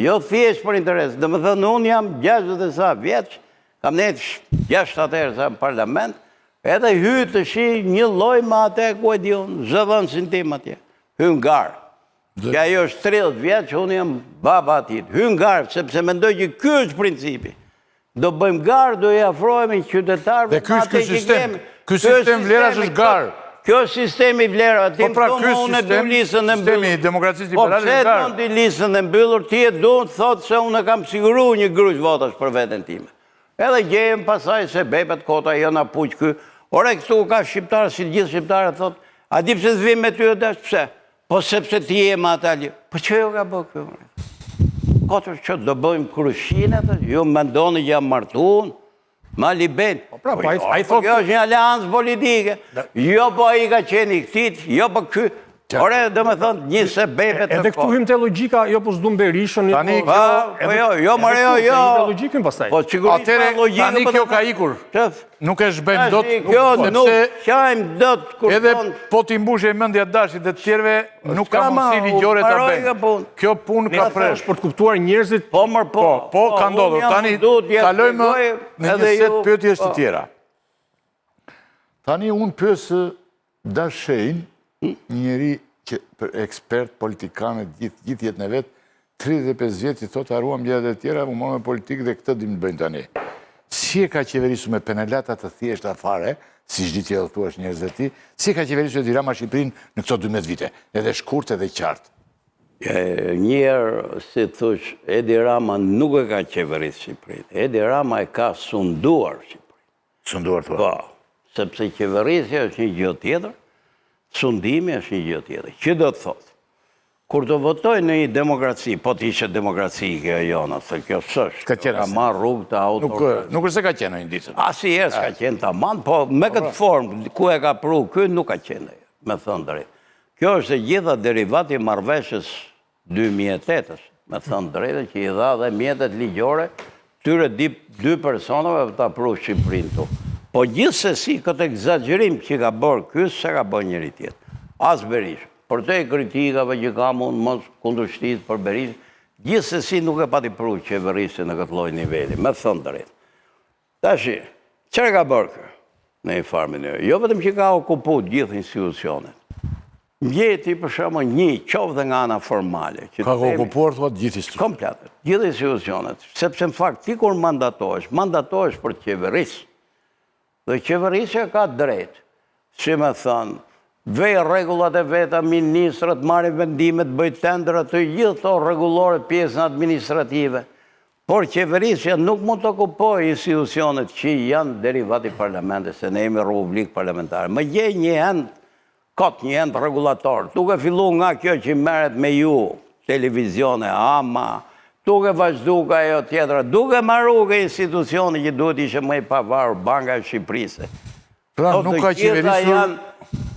Jo thjesht për interes. Domethënë unë jam 60 e sa vjeç, kam ne 6-7 herë në parlament, edhe hy të shi një lloj me atë ku e di unë, zëvendësin tim atje. Hyn garë. Që ajo është 30 vjeç, unë jam baba atit. Hyn garë, sepse mendoj që ky është principi. Do bëjmë garë, do i afrohemi qytetarëve. Dhe ky është ky sistem. Ky sistem vlerash është garë. Kjo është sistemi vlera. Po pra ky sistemi demokracisë liberale është garë. Po pse të listën e mbyllur, ti e do të thotë se unë kam siguruar një grup votash për veten time. Edhe gjejem pasaj se bebet kota jona puq ky. Ore këtu ka shqiptarë, si gjithë shqiptarët thotë, a di pse të vim me ty e dash pse? Po sepse ti je me ata li. Po që jo ka bë kjo? Kotër që do bëjmë krushin atë, ju mendoni që jam martuar, ma liben. Pra, po ai thotë kjo është një aleancë politike. Jo po ai ka qenë i këtit, jo po ky. Ore, do me thonë, një se bebet të edhe këtu hym te logjika, jo po s'dum Berishën, jo, more jo. Logjikën pastaj. Po sigurisht ka logjikë. Tani kjo ka ikur. Nuk e zhbejmë dot. Kjo nuk qajmë dot kur edhe po t'i mbushë mendja dashit dhe të tjerëve, nuk ka mundësi ligjore ta bëjmë. Kjo punë ka presh. Për të kuptuar njerëzit. Po, ka ndodhur. Tani kalojmë në një set pyetjes të tjera. Tani unë pyes Dashejn, njëri që për ekspert, politikanë, gjithë jetën e vetë, 35 vjetë i thotë haruam gjërat e tjera, u morëm me politikë dhe këtë dim të bëjnë tani. Si e ka qeverisu me penalata të thjeshta fare, si çdo tjetër thuash njerëz të tij, si e ka qeverisu Edi Rama Shqipërinë në këto 12 vite, edhe shkurt edhe qartë. Njëherë, si thush, Edi Rama nuk e ka qeverisë Shqipërinë. Edi Rama e ka sunduar Shqipërinë. Sunduar thua? Po, sepse qeverisja është një gjë tjetër, sundimi është një gjë tjetër. Që do të thotë? Kur të votoj në një demokraci, po të ishe demokraci kjo jona, se kjo s'është, ka marrë rrugë të autoritet. Nuk është se ka qenë në indicën. Asnjëherë s'ka qenë tamam, po me këtë formë, ku e ka pru, ky nuk ka qenë, me thënë drejt. Kjo është e gjitha derivati marrëveshjes 2008-ës, me thënë drejtë, që i dha dhe mjetet ligjore, tyre 2 personave të apru Shqipërinë tu. Po gjithsesi këtë egzagerim që ka bërë ky, se ka bërë njëri tjetër. As Berisha. Për te kritikave që ka mund mos kundërshtit për Berisha, gjithsesi nuk e pati pru qeverisë në këtë lloj niveli, me thënë drejt. Tashi, çfarë ka bërë kë? Në një farë mënyrë. Jo vetëm që ka okupu gjithë institucionet. Mjeti për shembull një qoftë dhe nga ana formale. Ka okupuar thua gjithë institucionet. Komplet, gjithë institucionet. Sepse në fakt ti kur mandatohesh për qeverisë. Dhe qeverisja ka drejt, si me thënë, vej regullat e veta, ministrat, marrin vendimet, bëj tendra të gjithë to regulore pjesën administrative. Por qeverisja nuk mund të okupoj institucionet që janë derivati parlamentit, se ne jemi republikë parlamentare. Më gjej një end regulator, duke fillu nga kjo që merret me ju, televizione, ama, duke vazhdu ka jo tjetëra, duke marru ka institucioni që duhet ishe më i pavarur, Banka e Shqipërisë. Pra nuk ka qeverisur...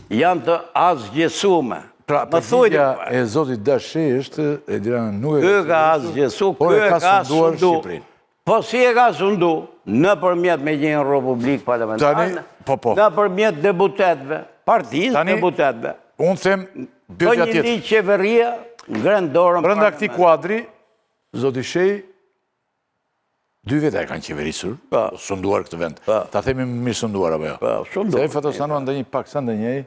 Janë të asgjësume. Pra, përgjigja e Zotit Dashi është, e dira, nuk Ky ka asgjësu, por e ka sunduar Shqipërinë. Po si e ka sundu? Në përmjet me një republikë parlamentare, në përmjet deputetve, partijës deputetve. Unë them, Po një një qeveria, ngren dorën brenda këtij kuadri, Zoti Shej, 2 vete e kanë qeverisur, sunduar këtë vend. Ta themi mirë sunduar apo jo? Sunduar. Se e Fatosano ndonjë pak sa ndonjëj.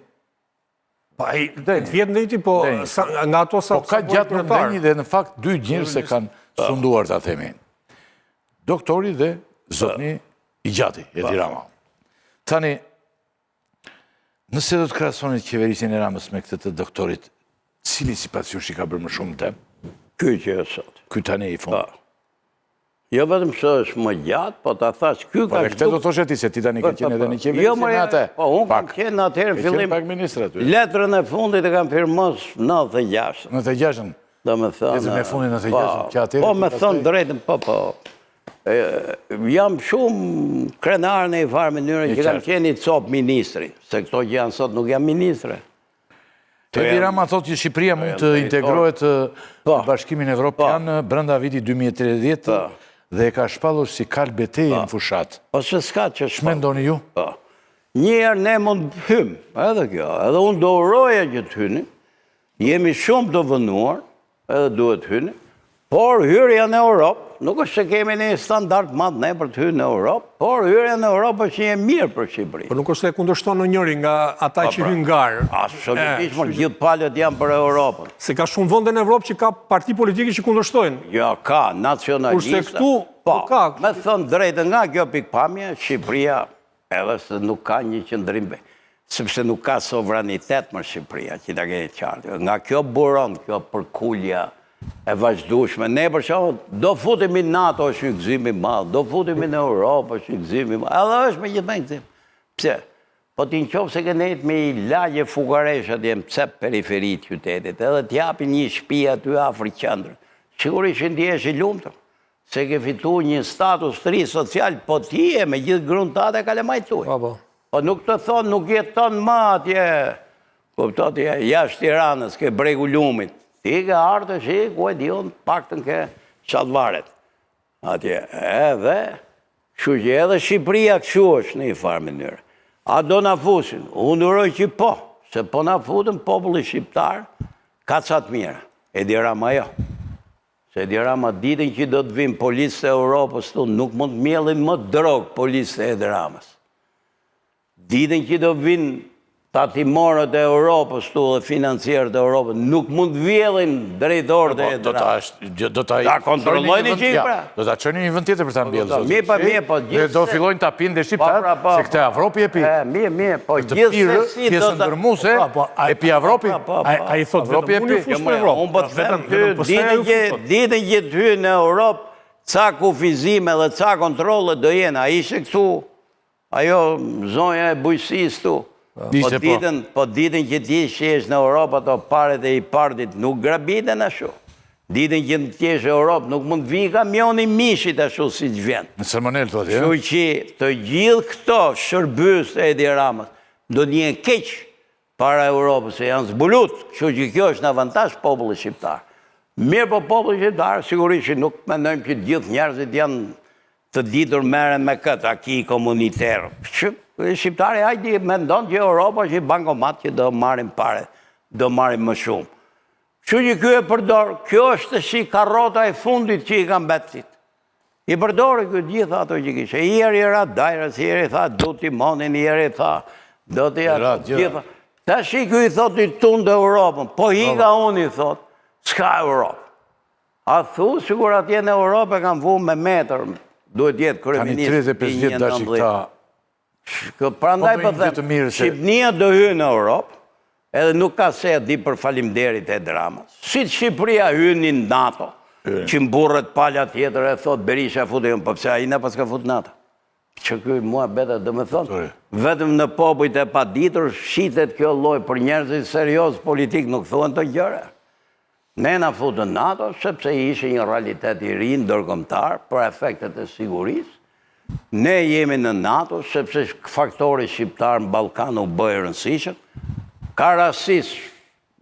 Pa, i vjetë ndëjti, po nga ato sa... Po ka gjatë në ndonjë dhe në fakt 2 njerëz se kanë sunduar, ta themi. Doktori dhe zotni i gjati, Edi Rama. Tani, nëse do të krahasonit qeverisin e Ramës me këtë të doktorit, cili si pasion që ka bërë më shumë të? Ky që e sot. Ky tani i fund. Jo vetëm se është më gjatë, po ta thash, ky ka... Po, këtë do të thoshe ti, se ti tani ke qenë edhe në qeverisin e atë. Po, unë kam qenë atëherë në fillim... pak ministrat. Letrën e fundit e kam firmos 96. 96-ën? Do me thënë... Letrën e fundit 96-ën, që atëherë... Po, me thënë drejtën, po. Jam shumë krenar në i farë mënyrë që kam qenë i copë ministri, se këto që janë sot nuk janë ministre. Edi Rama thotë që Shqipëria mund të integrohet në Bashkimin Evropian brenda vitit 2030 dhe e ka shpallur si kal betejë në fushat. Po se s'ka që shpallur. Shmendoni ju? Njëherë ne mund të hymë, edhe kjo, edhe unë do uroja që të hyni, jemi shumë të vënuar, edhe duhet hyni, por hyrja në Europë, nuk është që kemi një standart madh ne për të hyrë në Europë, por hyrja në Europë është një mirë për Shqipërinë. Po nuk është e kundërshton në njëri nga ata që hynë garë. Absolutisht, më gjithë palët janë për Europën. Se ka shumë vënde në Europë që ka parti politike që kundërshtojnë. Ja, ka, nacionalista. Kurse këtu, ka. Me thënë drejtë nga kjo pikpamje, Shqipëria edhe se nuk ka një qëndrim, sepse nuk ka sovranitet më Shqipëria, që ta keni qartë. Nga kjo buron, kjo përkullja, e vazhdueshme. Ne për shembull do futemi në NATO është një gëzim i madh, do futemi në Europë është një gëzim i madh. Edhe është me gjithë gëzim. Pse? Po ti nëse ke nejt me i lagje fugaresh atje në cep periferi të qytetit, edhe t'japin një shtëpi aty afër qendrës. Sigurisht që ndihesh i lumtur, se ke fituar një status të ri social, po ti je me gjithë gruntat e kalamajt tuaj. Po nuk të thonë nuk jeton më atje, kuptot jashtë Tiranës, ke bregu lumit. Ti ke artë që ku e dion paktën ke Çallvaret. Atje edhe, kështu që edhe Shqipëria kështu është në një farë mënyrë. A do na fusin? Unë uroj që po, se po na futën populli shqiptar, ka ca të mira. Edi Rama jo. Se Edi Rama ditën që do të vinë policët e Europës tu, nuk mund të mjellin më drogë policët e Edi Ramës. Ditën që do vinë tatimorët e Europës tu dhe financierët e Europës nuk mund të vjellin drejtorët e Edi Ramës. Ta kontrollojnë i qikë pra. Do ta çojnë një vend tjetër për ta mbjellë. Mirë, po Dhe do fillojnë ta pinë dhe shqiptar, se këtë Evropi e pi. Mirë, po Të pirë, pjesën ndërmuese, e pi Evropi. A i thot vetëm unë i fush në Evropë. Unë po të them ty, ditën që të hynë në Europë, ca kufizime dhe ca kontrole do jenë. A ishe këtu, ajo zonja e bujësisë tu. Po ditën që ti shesh në Europë ato paret e i partit nuk grabiten ashtu. Ditën që ti shesh në Europë nuk mund të vinë kamioni mishit ashtu si që vjen. Në Salmonel të atje. Kështu që të gjithë këto shërbys të Edi Ramës do t'jen keq para Europës se janë zbulut. Kështu që kjo është në avantazh popullit shqiptar. Mirë po popullit shqiptar, sigurisht që nuk mendojmë që gjithë njerëzit janë të ditur meren me këtë, aki komuniterë. Shqiptari hajdi me ndonë që Europa është i bankomat që do marim pare, do marim më shumë. Që që kjo e përdor, kjo është si karota e fundit që i kam betit. I përdori kjo gjitha ato që kishe. Ieri ra dajrës, ieri tha du timonin, ieri tha do t'i gjitha. Ta shi kjo i thot i tundë Europën, po higa unë i thot, s'ka Europë. A thu, sigur atje në Europë e kam vu me metër, duhet jetë kërëministë. Tani 35 vjetë dashi këta... Prandaj po them, Shqipnia do hynë në Europë, edhe nuk ka se e di për falimderit e dramës. Si të Shqipëria hynë në NATO, që mburët palja tjetër e thot Berisha futë jënë, pëpse a i në pas ka futë NATO. Që kjo mua bete dhe me thonë, vetëm në popujt e pa ditur, shqitet kjo loj për njerëzit serios politik nuk thuen të gjëre. Ne na futën NATO, sepse ishe një realitet i rinë, ndërkombëtar, për efektet e sigurisë. Ne jemi në NATO, sepse faktori shqiptar në Balkan u bëjë rëndësishëm. Ka rasis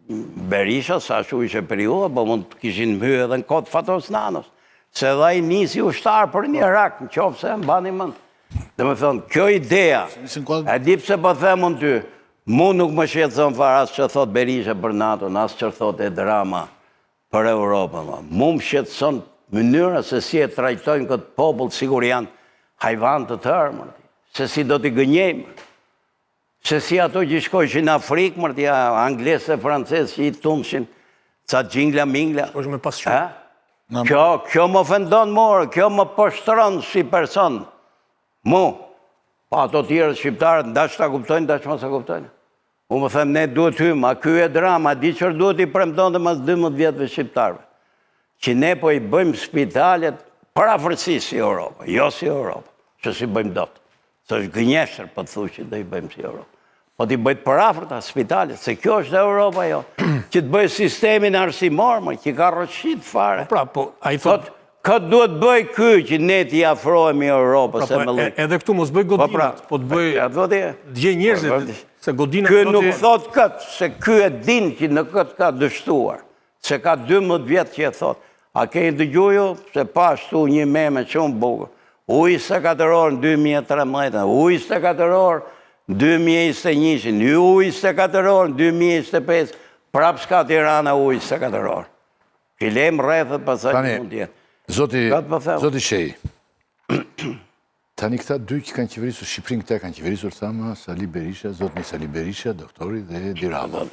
Berisha, sa shu ishe periuda, po mund të kishin mhyë edhe në kodë Fatos Nanos. Se dha i nisi ushtarë për një rak, në qofë se më bani mëndë. Dhe me thonë, kjo idea, e di pse po themun ty, mu nuk më shqetëson fare asë që thot Berisha për NATO, në asë që thot e drama për Europën. Mu më shqetëson mënyra se si e trajtojnë këtë popull, sigur janë hajvan të tërë, se si do t'i gënjejmë, se si ato që shkojshin Afrikë, mërtja, anglesë e francesë që i tumshin, ca gjingla mingla. Shkojshin me pasqyrë. Kjo më ofendon morë, kjo më poshtron si person. Mu, pa ato tjerë shqiptarët, ndash ta kuptojnë, ndash ma sa kuptojnë. Unë më them, ne duhet hymë, a kjo e drama, di qërë duhet i premton dhe mas 12 vjetëve shqiptarëve. Që ne po i bëjmë spitalet parafërsi si Europë, jo si Europë, që si bëjmë dotë. Se është gënjeshtër, po të thu që do i bëjmë si Europë. Po t'i bëjtë parafërta spitalet, se kjo është Europa jo, që të bëjë sistemin arsimor, që ka rëshqit fare. Pra, po, a i thot... Këtë duhet bëj ky që ne t'i afrohemi Europës e me lëjtë. Edhe këtu mos bëj godinat, po të bëj dje njerëzit, se godinat... Ky nuk thot këtë, se ky e din që në këtë ka dështuar, se ka 12 vjetë që e thot. A ke i dëgjuju, se pa shtu një meme shumë bukë. Ujë 24 orë në 2013, ujë 24 orë në 2021, ujë 24 orë në 2025, prapë shka Tirana ujë 24 orë. Filem rrethët pasaj që mund tjetë. Zoti Shej, tani këta dy që kanë qeverisur, Shqipërinë këta kanë qeverisur, thama, Sali Berisha, zotni Sali Berisha, doktori dhe Edi Rama.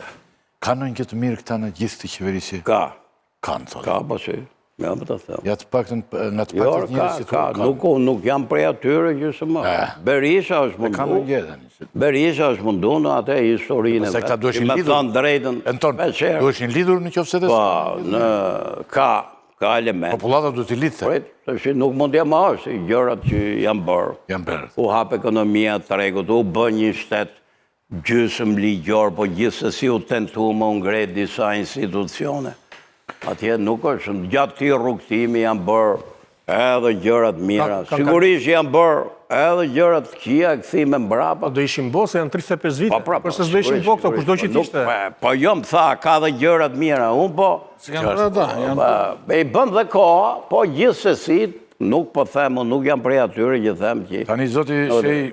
Ka në një këtë mirë këta në gjithë të qeverisje? Ka. Kanë, thotë. Ka, po që, me më të thëmë. Ja të pak nga të pak të njërës që ka, nuk jam prej atyre gjësë më. Berisha është mundu. Ka në gjedhe. Berisha është mundu në atë historinë. Se këta duheshin lidur. Duheshin lidur në qofë se ka element. Populata du t'i lidhë. Nuk mund t'ja ma është, gjërat që janë bërë. Janë bërë. U hap ekonomia të tregut, u bë një shtetë gjysëm ligjor, po gjithë se si u tentu më ngret disa institucione. Atje nuk është, gjatë këti rrugtimi janë bërë edhe gjërat mira. Sigurisht janë bërë edhe gjërat këqija këthime mbrapa. Do ishim bo se janë 35 vite, përse s'do ishim bo këto, kushdo që t'ishte. Po jo më tha, ka dhe gjërat mira, unë po... I bëm dhe koha, po gjithë se si, nuk po themë, nuk jam prej atyre që themë që... Tani, zoti Shej...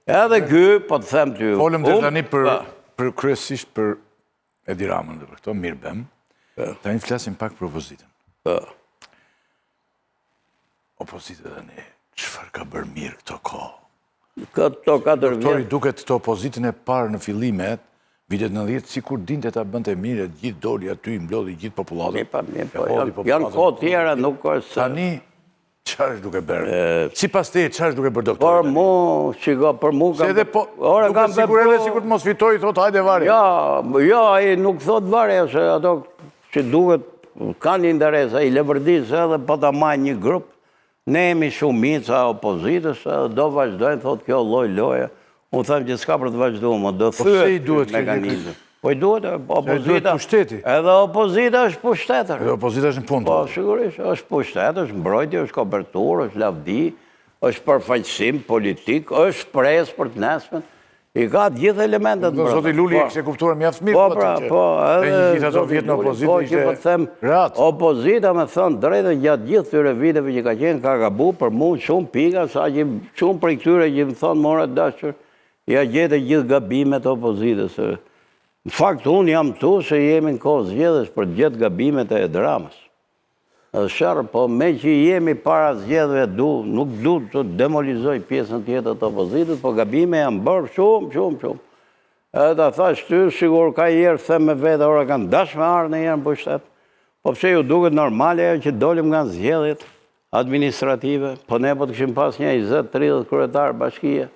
Edhe ky, po të themë ty... Folëm dhe tani për kryesisht për Edi Ramën dhe për këto, mirë bëm. Tani të flasim pak për opozitën. Opozitën dhe ne, qëfar ka bërë mirë këto kohë? Këto 4 vjetë... Doktori, duket të opozitën e parë në fillimet, vitet 90, si kur dinte ta bënte mirë, gjithë doli aty, i mblodhi gjithë populatën. Janë kohë tjera, nuk është... Tani, qarë është duke bërë? Si pas te, qarë është duke bërë doktori? Por mu, shiko, për mu kam... Se edhe po, duke sigur edhe sikur të mos fitoj, thot, hajde vari. Ja, i nuk thot vari, se ato që duket, kanë interes, i levërdis edhe po ta majnë një grupë, ne jemi shumica opozitës, do vazhdojnë, thot, kjo loje. Unë thëmë që s'ka për të vazhdumë, më do thyët mekanizmë. Po i duhet, opozita, edhe opozita është pushtetër. Edhe opozita është në punë. Po, sigurisht, është pushtetër, është mbrojtje, është kopertur, është lavdi, është përfaqësim politik, është presë për të nesmen. I ka të gjithë elementet Do zoti Luli e kishte kuptuar mjaft mirë. Po, pra, po, edhe gjithë ato vjet në opozitë ishte rat. Opozita, me thënë drejtë, gjatë gjithë këtyre viteve që ka qenë, ka gabu për mu shumë pika, sa që shumë për këtyre që më thonë more dashur, ja gjete gjithë gabimet opozitës. Në fakt, unë jam tu se jemi në kohë zgjedhjes për gjithë gabimet e dramës. Edhe shërë, po me që jemi para zgjedhjeve nuk du të demolizoj pjesën tjetër të opozitës, po gabime janë bërë shumë. Edhe ta thash ty, sigur ka jerë, them me vete, ora kanë dash me arë në jerë në pushtet, po pse ju duket normale që dolim nga zgjedhjet administrative, po ne po të këshim pas një 20-30 kryetarë bashkije,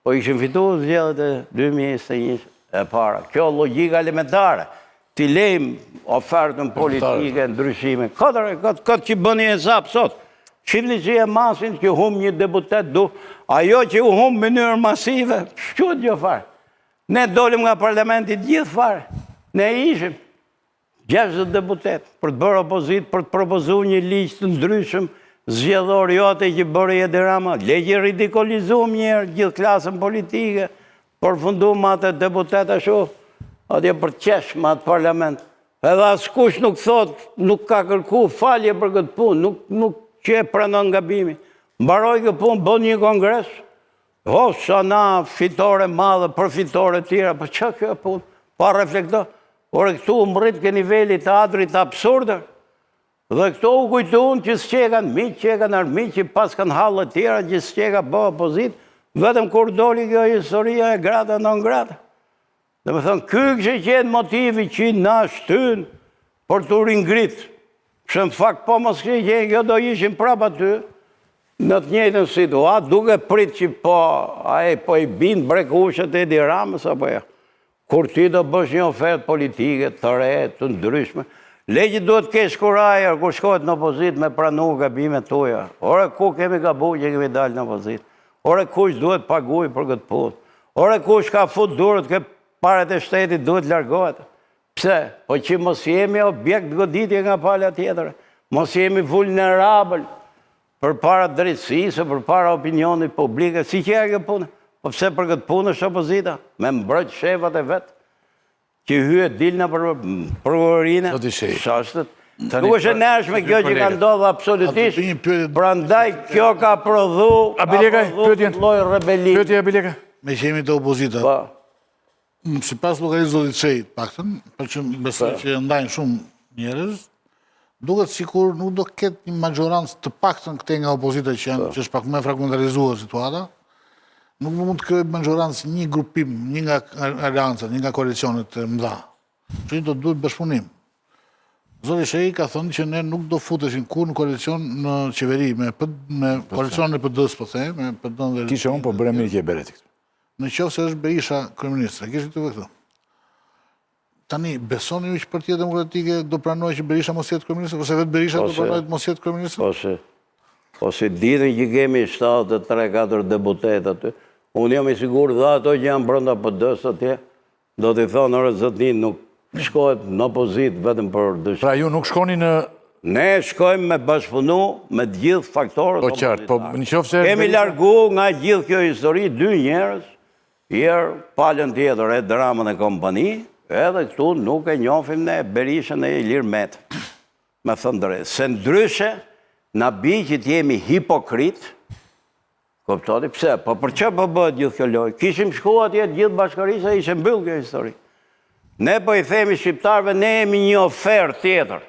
po i këshim fitu zgjedhjet e 2021 e para. Kjo logjika elementare. Ti lejmë ofertën politike, ndryshime. Këtë që bëni e zapë sot, shifni që e masin që hum një deputet du, ajo që u hum mënyrë masive, shqut gjë farë. Ne dolim nga parlamentit gjithë farë. Ne ishim 60 deputet për të bërë opozit, për të propozu një liqë të ndryshëm, zgjedhor jote që bërë Edi Rama, legjë ridikulizum njerë gjithë klasën politike, përfundum atë deputet ashtu, atje për qesh me atë parlament. Edhe askush nuk thot, nuk ka kërku falje për këtë punë, nuk që e pranon gabimi. Mbaroj këtë punë, bën një kongres, sa na fitore madhe, përfitore tjera, për që kjo punë? Pa reflekto. Ore këtu mbrit ke niveli të adrit absurdër. Dhe këto u kujtun që s'qekan miq, qekan armiq, që pas kanë halë tjera, që s'qeka bë opozit, vetëm kur doli kjo historia e grata non grata. Dhe me thënë, ky kështë qenë motivi që na shtyn për të ringrit. Që në fakt, po mos kështë qenë, kjo do ishim prapa ty, në të njëjtën situatë, duke prit që po i bind brekushët e Edi Ramës, apo ja. Kur ti do bësh një ofertë politike, të re, të ndryshme, legjit duhet kesh kurajer, kur shkojt në opozit me pranu gabimet tuja. Ore, ku kemi gabu që kemi dalë në opozit? Ore, kush duhet paguj për këtë punë? Ore, kush ka fut durët ke paret e shtetit duhet largohet. Pse? Po që mos jemi objekt goditje nga pala tjetër. Mos jemi vulnerabël për para drejtësisë, për para opinionit publike. Si që e këtë punë? Po pse për këtë punë është opozita? Me mbrojt shefat e vetë, që hyet dilna për prokurorinë. Shashtët. Nuk është e nërshme kjo që ka ndodhë absolutisht. Prandaj kjo ka prodhu loj rebeli. Me që jemi të opozita. Si pas lokalisë zotit Shejt, paktën, për që besoj që ndajnë shumë njerëz, duket sikur nuk do ketë një majorancë të paktën këte nga opozita që është pak me fragmentarizuar situata, nuk mund të kërë majorancë një grupim, një nga aliancat, një nga koalicionet mëdha. Që një do duhet bashkëpunim. Zoti Shejt ka thënë që ne nuk do futeshin kur në koalicion në qeveri, me koalicionin e PD-s, po the, me PD-n dhe... Kishe unë, po bërë mirë që e Beretit. Në qofë se është Berisha kryeministra, kishë të vëkëto. Tani, besoni ju që Partia Demokratike do pranoj që Berisha mos jetë kryeministra, ose vetë Berisha do pranoj të mos jetë kryeministra? Ose ditën që kemi 7-3-4 deputet aty, unë jam i sigur dhe ato që janë brenda PD-s atje, do t'i thonë orë zëtin nuk shkohet në opozit vetëm për dëshë. Pra ju nuk shkoni në... Ne shkojmë me bashkëpunu me gjithë faktorët opozitare. Po qartë, po në qofë se... Kemi largu nga gjithë kjo histori 2 njerëz, jerë palën tjetër e Dramën e kompani, edhe këtu nuk e njofim ne Berishën e Ilir Met. Me thënë drejtë. Se ndryshe, na bi që t'jemi hipokrit, koptoti, pse? Po për që po bëhet gjithë kjo lojë? Kishim shku atje gjithë bashkërisë e ishim mbyll kjo histori. Ne po i themi shqiptarve, ne jemi një ofertë tjetër.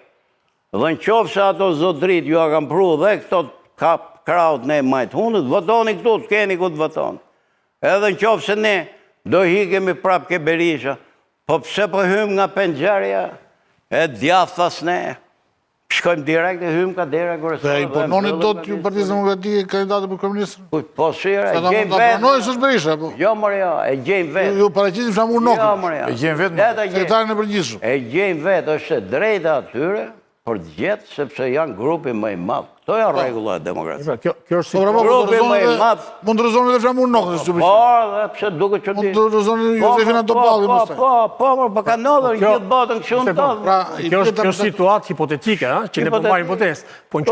Dhe në qofë se ato zotrit ju a kam pru dhe këto kraut ne majtë hundët, votoni këtu, të keni ku të votoni. Edhe në qofë se ne do hikemi prap ke Berisha, po pse po hymë nga pengjarja e djathas ne, shkojmë direkt e hymë ka dera kërësore. Dhe impononit do të ju Partisë Demokratike kandidatë për kryeministër? Po shira, e gjejmë vetë. Sa ta pranojë së është Berisha, po? Jo, mërja, e gjejmë vetë. Ju paraqisin flamur nokën. Jo, mërja. E gjejmë vetë. Sekretarin e përgjithshëm. E gjejmë vetë, është drejta atyre, për të gjithë, sepse janë grupi më i madh. Këto janë rregulla e demokracisë. Kjo është grupi më i madh. Mund të rrezoni dhe flamur nokën, si Po, dhe pse duket që mund të rrezoni Josefina Topalli më së. Po, ka ndodhur gjithë botën kështu ndodh. Kjo situatë hipotetike, që ne po marrim hipotezë. Po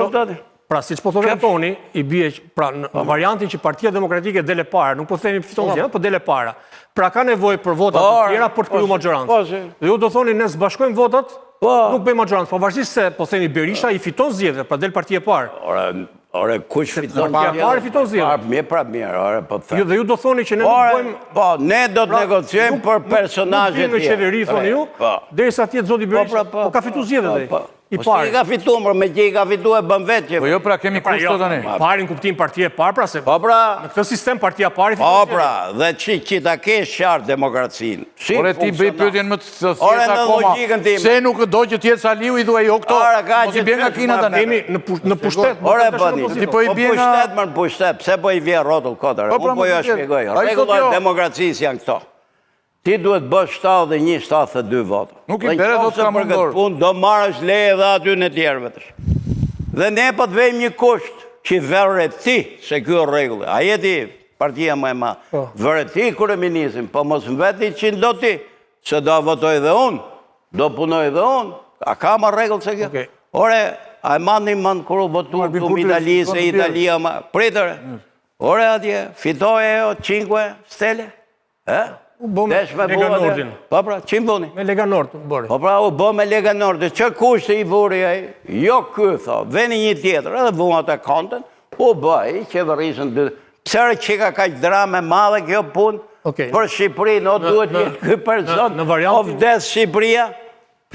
Pra, si që po thotë Antoni, i bie, pra, në variantin që Partia Demokratike dele para, nuk po themi fiton zgjedhjet, po dele para. Pra, ka nevojë për votat të tjera për të kriju maxhorancë. Dhe ju do thoni, ne zbashkojmë votat, nuk bëjmë maxhorancë, pavarësisht se, po themi, Berisha i fiton zgjedhjet, pra del partia e parë. Ore, kush fiton Partia e parë fiton zgjedhjet. Mirë, ore, po të thëmë. Dhe ju do thoni që ne nuk bëjmë... Po, ne do të negociojmë për personazhet Nuk vinë në qeveri, thoni ju, derisa tjetë zoti Berisha, po ka fitu zgjedhjet dhe. I Po i ka fitu, me që i ka fitu e bën vetë që... Po jo, pra kemi kushto tani. Parin kuptim partia e parë, pra se... Po pra... Në këtë sistem partia e parë i Po fiton pra, dhe që ta kesh qartë demokracinë. Ore ti bëj pyetjen më të thjeshtë Ore, në akoma. logjikën time. Se nuk do që t'jetë Saliu i thuaj jo këto. Mos i bjen nga Kina tani. Jemi në pushtet. Ore, bëni, Ti po i po bjen nga- pushtet, më në pushtet, pse po i vje rrotull kotër? Po, pra, Unë po jo më të shpjegoj. Ai thotë Rregullat jo. e demokracisë janë këto. Ti duhet bësh 71, 72 vota. Nuk i bere, thotë Tramondor. Për këtë punë do marrësh leje dhe aty në tjerëve të. Dhe ne po të vejmë një kusht që vërre ti, se kjo rregull. A jeti partia më e madhe. Vërre ti kryeministrin, po mos më veti që do ti, se do votoj dhe unë, do punoj dhe unë. A ka më rregull se kjo? Ore, a e mandi mand kur u votu këtu në Itali, se Italia ma... Pritër, ore atje, fitoj e o 5 stele? Desh me Lega bua Nordin. Po pra, qim buni? Me Lega Nord, bëri. Po pra, u bo me Lega Nordin, që kushtë i vuri ai? Jo ky, tha, veni një tjetër, edhe vua të kontën, u bëj, qeverisën dy. Psere që ka kaq drame madhe kjo punë, për Shqipërinë, o duhet jetë ky person, o vdes Shqipëria?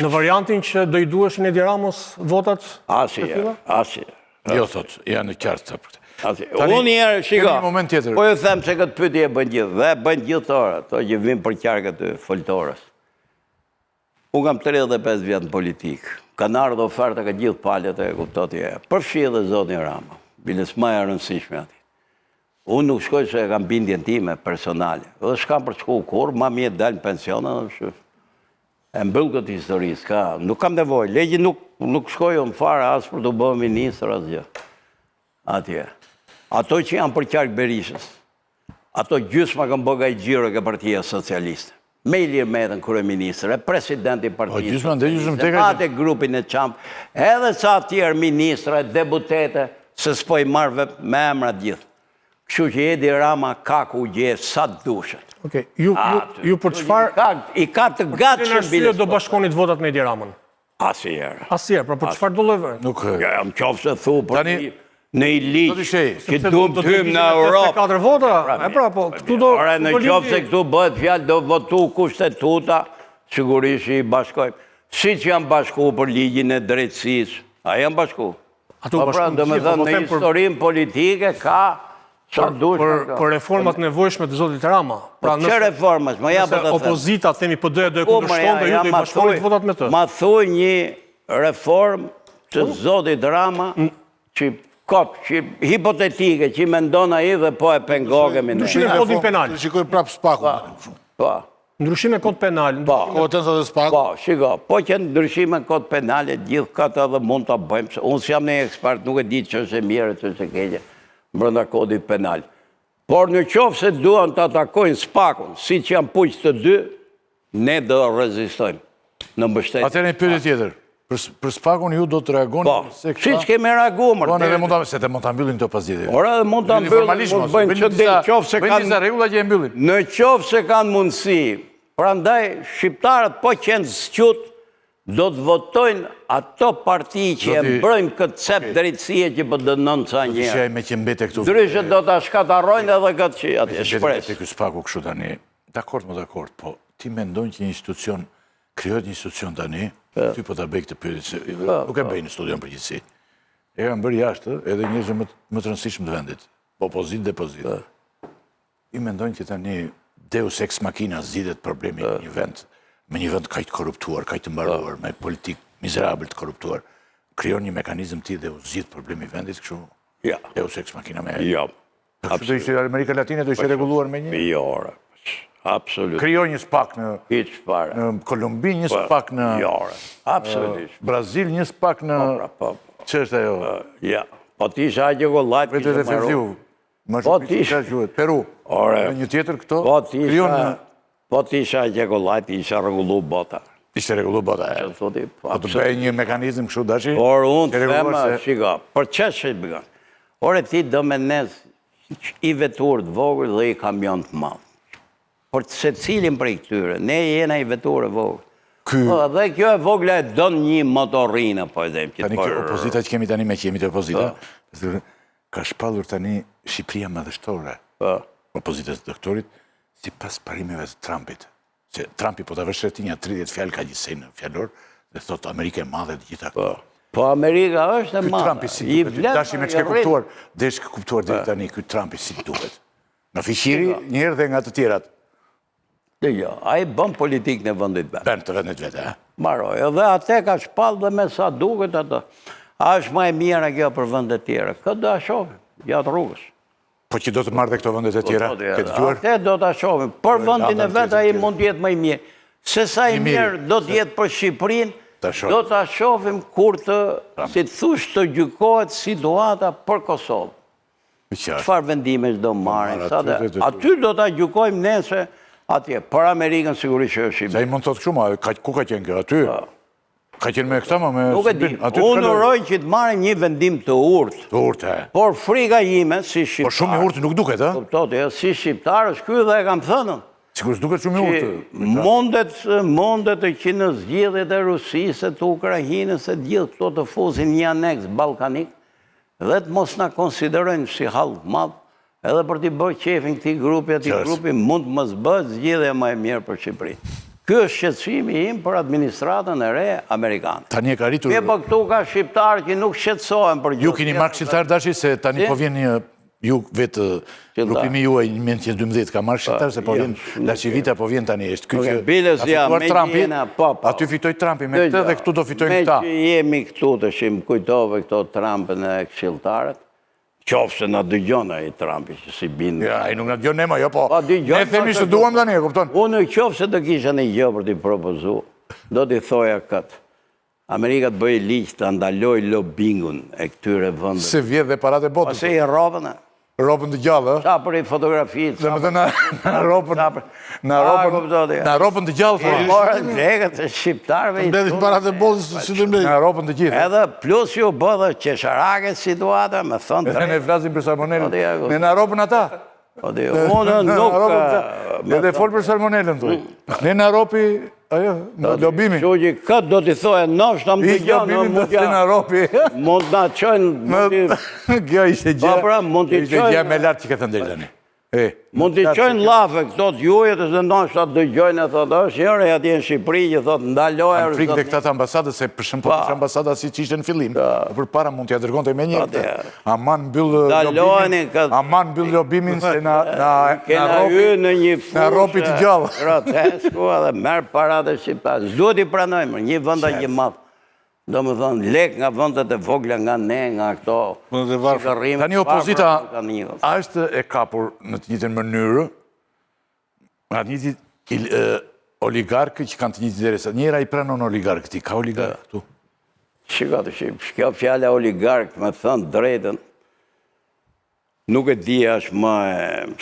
Në variantin që do i duheshin Edi Ramos votat? Asje. Jo, thot, janë në qartë të për këtë. Unë njerë, shiko, një moment tjetër. po ju them se këtë pyetje e bën gjithë, dhe bën gjithë të orë, to që vim për qarkë të foltorës. Unë kam 35 vjetë në politikë, kanë ardhë oferta ka gjithë palët e kuptoti e, përfshi edhe zotin Rama, biles ma e rëndësishme ati. Unë nuk shkoj se kam bindjen time personale, dhe shkam për shku kur, ma mjetë dalë në pensionë, e mbyllë këtë historisë, nuk kam nevoj, legji nuk shkoj unë fare asë për të bëhë ministrë asë gjë. Atje. Ato që janë për qarkë Berishës, ato gjysma kanë bëga i gjiro ke Partia Socialiste. Me Ilir Metën, kryeministër, e presidenti Partisë Socialiste, atë grupin e Çampë, edhe sa tjerë ministra, deputete, se s'po i marrë me emrat gjithë. Kështu që Edi Rama ka ku gjë sa dushet. Ju për çfarë... I ka të gatë që arsye do bashkonit votat me Edi Ramën? Asnjëherë. Asnjëherë, pra për çfarë do lloj? Nuk... Jam qofë se thu, për në i liqë, që du më tym në Europë. 4 vota? E pra, po, këtu do... Ore, në qofë se këtu bëhet fjallë, do votu kushtetuta, sigurisht i bashkojmë. Si që janë bashku për ligjin e drejtësisë, a janë bashku? Po pra, do me thënë, në historinë politike ka... Për reformat nevojshme të zotit Rama. Që reformat, më japë të thëmë. Opozita, themi, PD do e kundërshton dhe ju do i bashkonit votat me të. Ma thuj një reform të zotit Rama, që hipotetike, që me ndona i dhe po e pengogemi në. Ndryshime kodin penal. Shikoj prapë spaku. Po. Ndryshime kod penal. Kompetenca dhe spaku. Po, shiko, po që ndryshime kod penale, gjithë këtë edhe mund të bëjmë. Unë si jam një ekspert, nuk e ditë që është e mire, që është e keqe, brenda kodit penal. Por në qofë se duan të atakojnë spakun, si që janë puqë të dy, ne do rezistojmë në mbështetë. Atëherë një pyetje tjetër. Për spakun ju do të reagoni se këta... Si që kemi reaguar. Po, edhe mund të mbyllin këto pasdjetje. Ora, edhe mund të mbyllin, mund bëjnë që dhe qofë se kanë... Bëjnë regula që e mbyllin. Në qofë se kanë mundësi, pra ndaj, shqiptarët po qenë zqut, do të votojnë ato parti që e mbrojnë këtë cep drejtësie që për dënon ca njerë. Ndryshe do të shkatarojnë edhe këtë që atë e shpresë. Ky spaku kështu tani, dakord më dakord, po ti mendon që një institucion, krijohet një institucion tani, ty po ta bëj këtë pyetje se nuk e bëj në studion përgjithësi. E kanë bërë jashtë edhe njerëz më të rëndësishëm të vendit, opozit, depozit. I mendojnë që tani deus ex machina zgjidhet problemi në një vend, me një vend kaq të korruptuar, kaq të mbaruar, me politikë mizerabël të korruptuar, krijon një mekanizëm ti dhe u zgjidh problemi i vendit kështu. Ja. Deus ex machina me. Jo. Do ishte Amerika Latine do ishte rregulluar me një. Jo. Absolutisht. Krijoj një spak në Kolumbi, një spak në Brazil, një spak në... Që është ajo? Ja, po ti isha aqe kollajt, Vetë dhe Ferziu, më shumë që ka quhet, Peru, një tjetër këto, krijon në... Po ti isha aqe kollajt, isha rregullu bota. Ishte rregullu bota. Thoti, Po të bëj një mekanizëm kështu dashi. por unë që rregulluar thema, se- shiko, për çështë bëgën. Ore ti do me nes i vetur të vogël dhe i kamion të madh. Por se cilin prej këtyre, ne jena i vetur e vogël. Dhe kjo e vogla e don një motorinë, po e them. Tani kjo opozita që kemi tani me që jemi të opozita, ka shpallur tani Shqipëria madhështore, opozitës të doktorit, si pas parimeve të Trumpit. Se Trumpi po të vështretinja 30 fjalë ka gjithsej në fjallor, dhe thot Amerike e madhe të gjitha këto. Po Amerika është e Ky madhe. Trumpi si duket, dashi me çka kuptuar, desh kuptuar deri tani ky Trumpi si duket. Nga fiqiri njëherë dhe nga të tjerat. Jo, a i bën politikë në vëndit vetë. Bën të vendet vete, ha? Maroj, edhe ate ka shpallë dhe me sa duket ato. A është më e mira kjo për vëndet tjera? Këtë do a shofim, gjatë rrugës. Po që do të marrë dhe këto vendet e tjera, këtë gjuar? Ate do të shofim. Për vëndin e vetë a i mund jetë më i mirë. Se sa i mirë do të jetë për Shqipërinë, do të shofim kur të, si të thush, të gjykohet situata për Kosovë. Çfarë vendime do marrin? Aty do ta gjykojmë nese atje. Për Amerikën sigurisht që është i Sa i mund të thotë kështu, ma, ku ka qenë kjo? Aty? Ka qenë me këta, ma me... Nuk e di. Unë uroj që të marrin një vendim të urtë. Të urtë, e. Por frika ime, si shqiptar... Por shumë i urtë nuk duket, ha? Kuptohet, si shqiptar është ky dhe e kam thënën. Sikur s'duket shumë i urtë. Mondet të që në zgjedhjet e Rusisë, të Ukrajinës, e gjithë këto të fusin një aneks balkanik, dhe të mos na konsiderojnë si hallë të madh, edhe për t'i bërë qefin këtij grupi, atij grupi mund të mos bëhet zgjedhja më e mirë për Shqipërinë. Ky është shqetësimi im për administratën e re amerikane. Tani e ka rritur... Po këtu ka shqiptarë që nuk shqetësohen për gjë. Ju keni marrë këshilltar dashi se tani po vjen një ju vetë grupimi juaj në 1912 ka marrë këshilltar se po vjen Lashivita po vjen tani është ky që Trumpi, aty fitoi Trumpi me këtë dhe këtu do fitojnë këta. Me që jemi këtu të shim kujtove këto Trumpën e këshilltarët, qofse na dëgjon ai Trumpi që si bindë. Ja, ai nuk na dëgjon ne, jo po. Ne themi se duam tani, e kupton? Unë qofse do kisha një gjë për t'i propozuar, do t'i thoja këtë. Amerika të bëjë ligj të ndaloj lobingun e këtyre vendeve. Se vjedh dhe parat e botës. Ose i robën. Robën të gjallë, ë? Sa për i fotografitë. Dhe më të na robën të gjallë, Morën dregët e shqiptarëve. Mbledhin parat e botës si të mbledhin. na robën të gjithë. Edhe plus ju bëdhe qesharake situata, me thonë Dhe ne flasim për salmonellën. Ne na robën ata. Unë nuk... Edhe fol për salmonellën, thuj. Ne na ropi, ajo, në lobimin. Që që këtë do t'i thoje nështë, më të gjanë, mund t'na qojnë... Kjo ishte gjë me lartë që këtë ndërë tani. Mund t'i qojnë lafe këto të jujet, dhe nështë atë dëgjojnë e thotë, është njëre atje në Shqipëri, që thotë, ndalojë... Kanë frikë dhe këta të ambasadës, se për shëmpo është ambasada si që ishte në fillim. Për para mund t'ja dërgon të me një këtë. Aman mbyll lobimin se na ropi të gjallë. Grotesku edhe merë parate shqiptarë. S'duhet i pranojmë, një vënda një madhë. Do më thonë, lek nga vëndet e vogla nga ne, nga këto... Tani opozita është e kapur në të njëjtën mënyrë, nga të njëjtit oligarkë që kanë të njëjtit interesa. Njëra i pranon oligarkë ti, ka oligarkë këtu? Shiko të shqipë, kjo fjalla oligarkë, me thënë drejten, nuk e di është më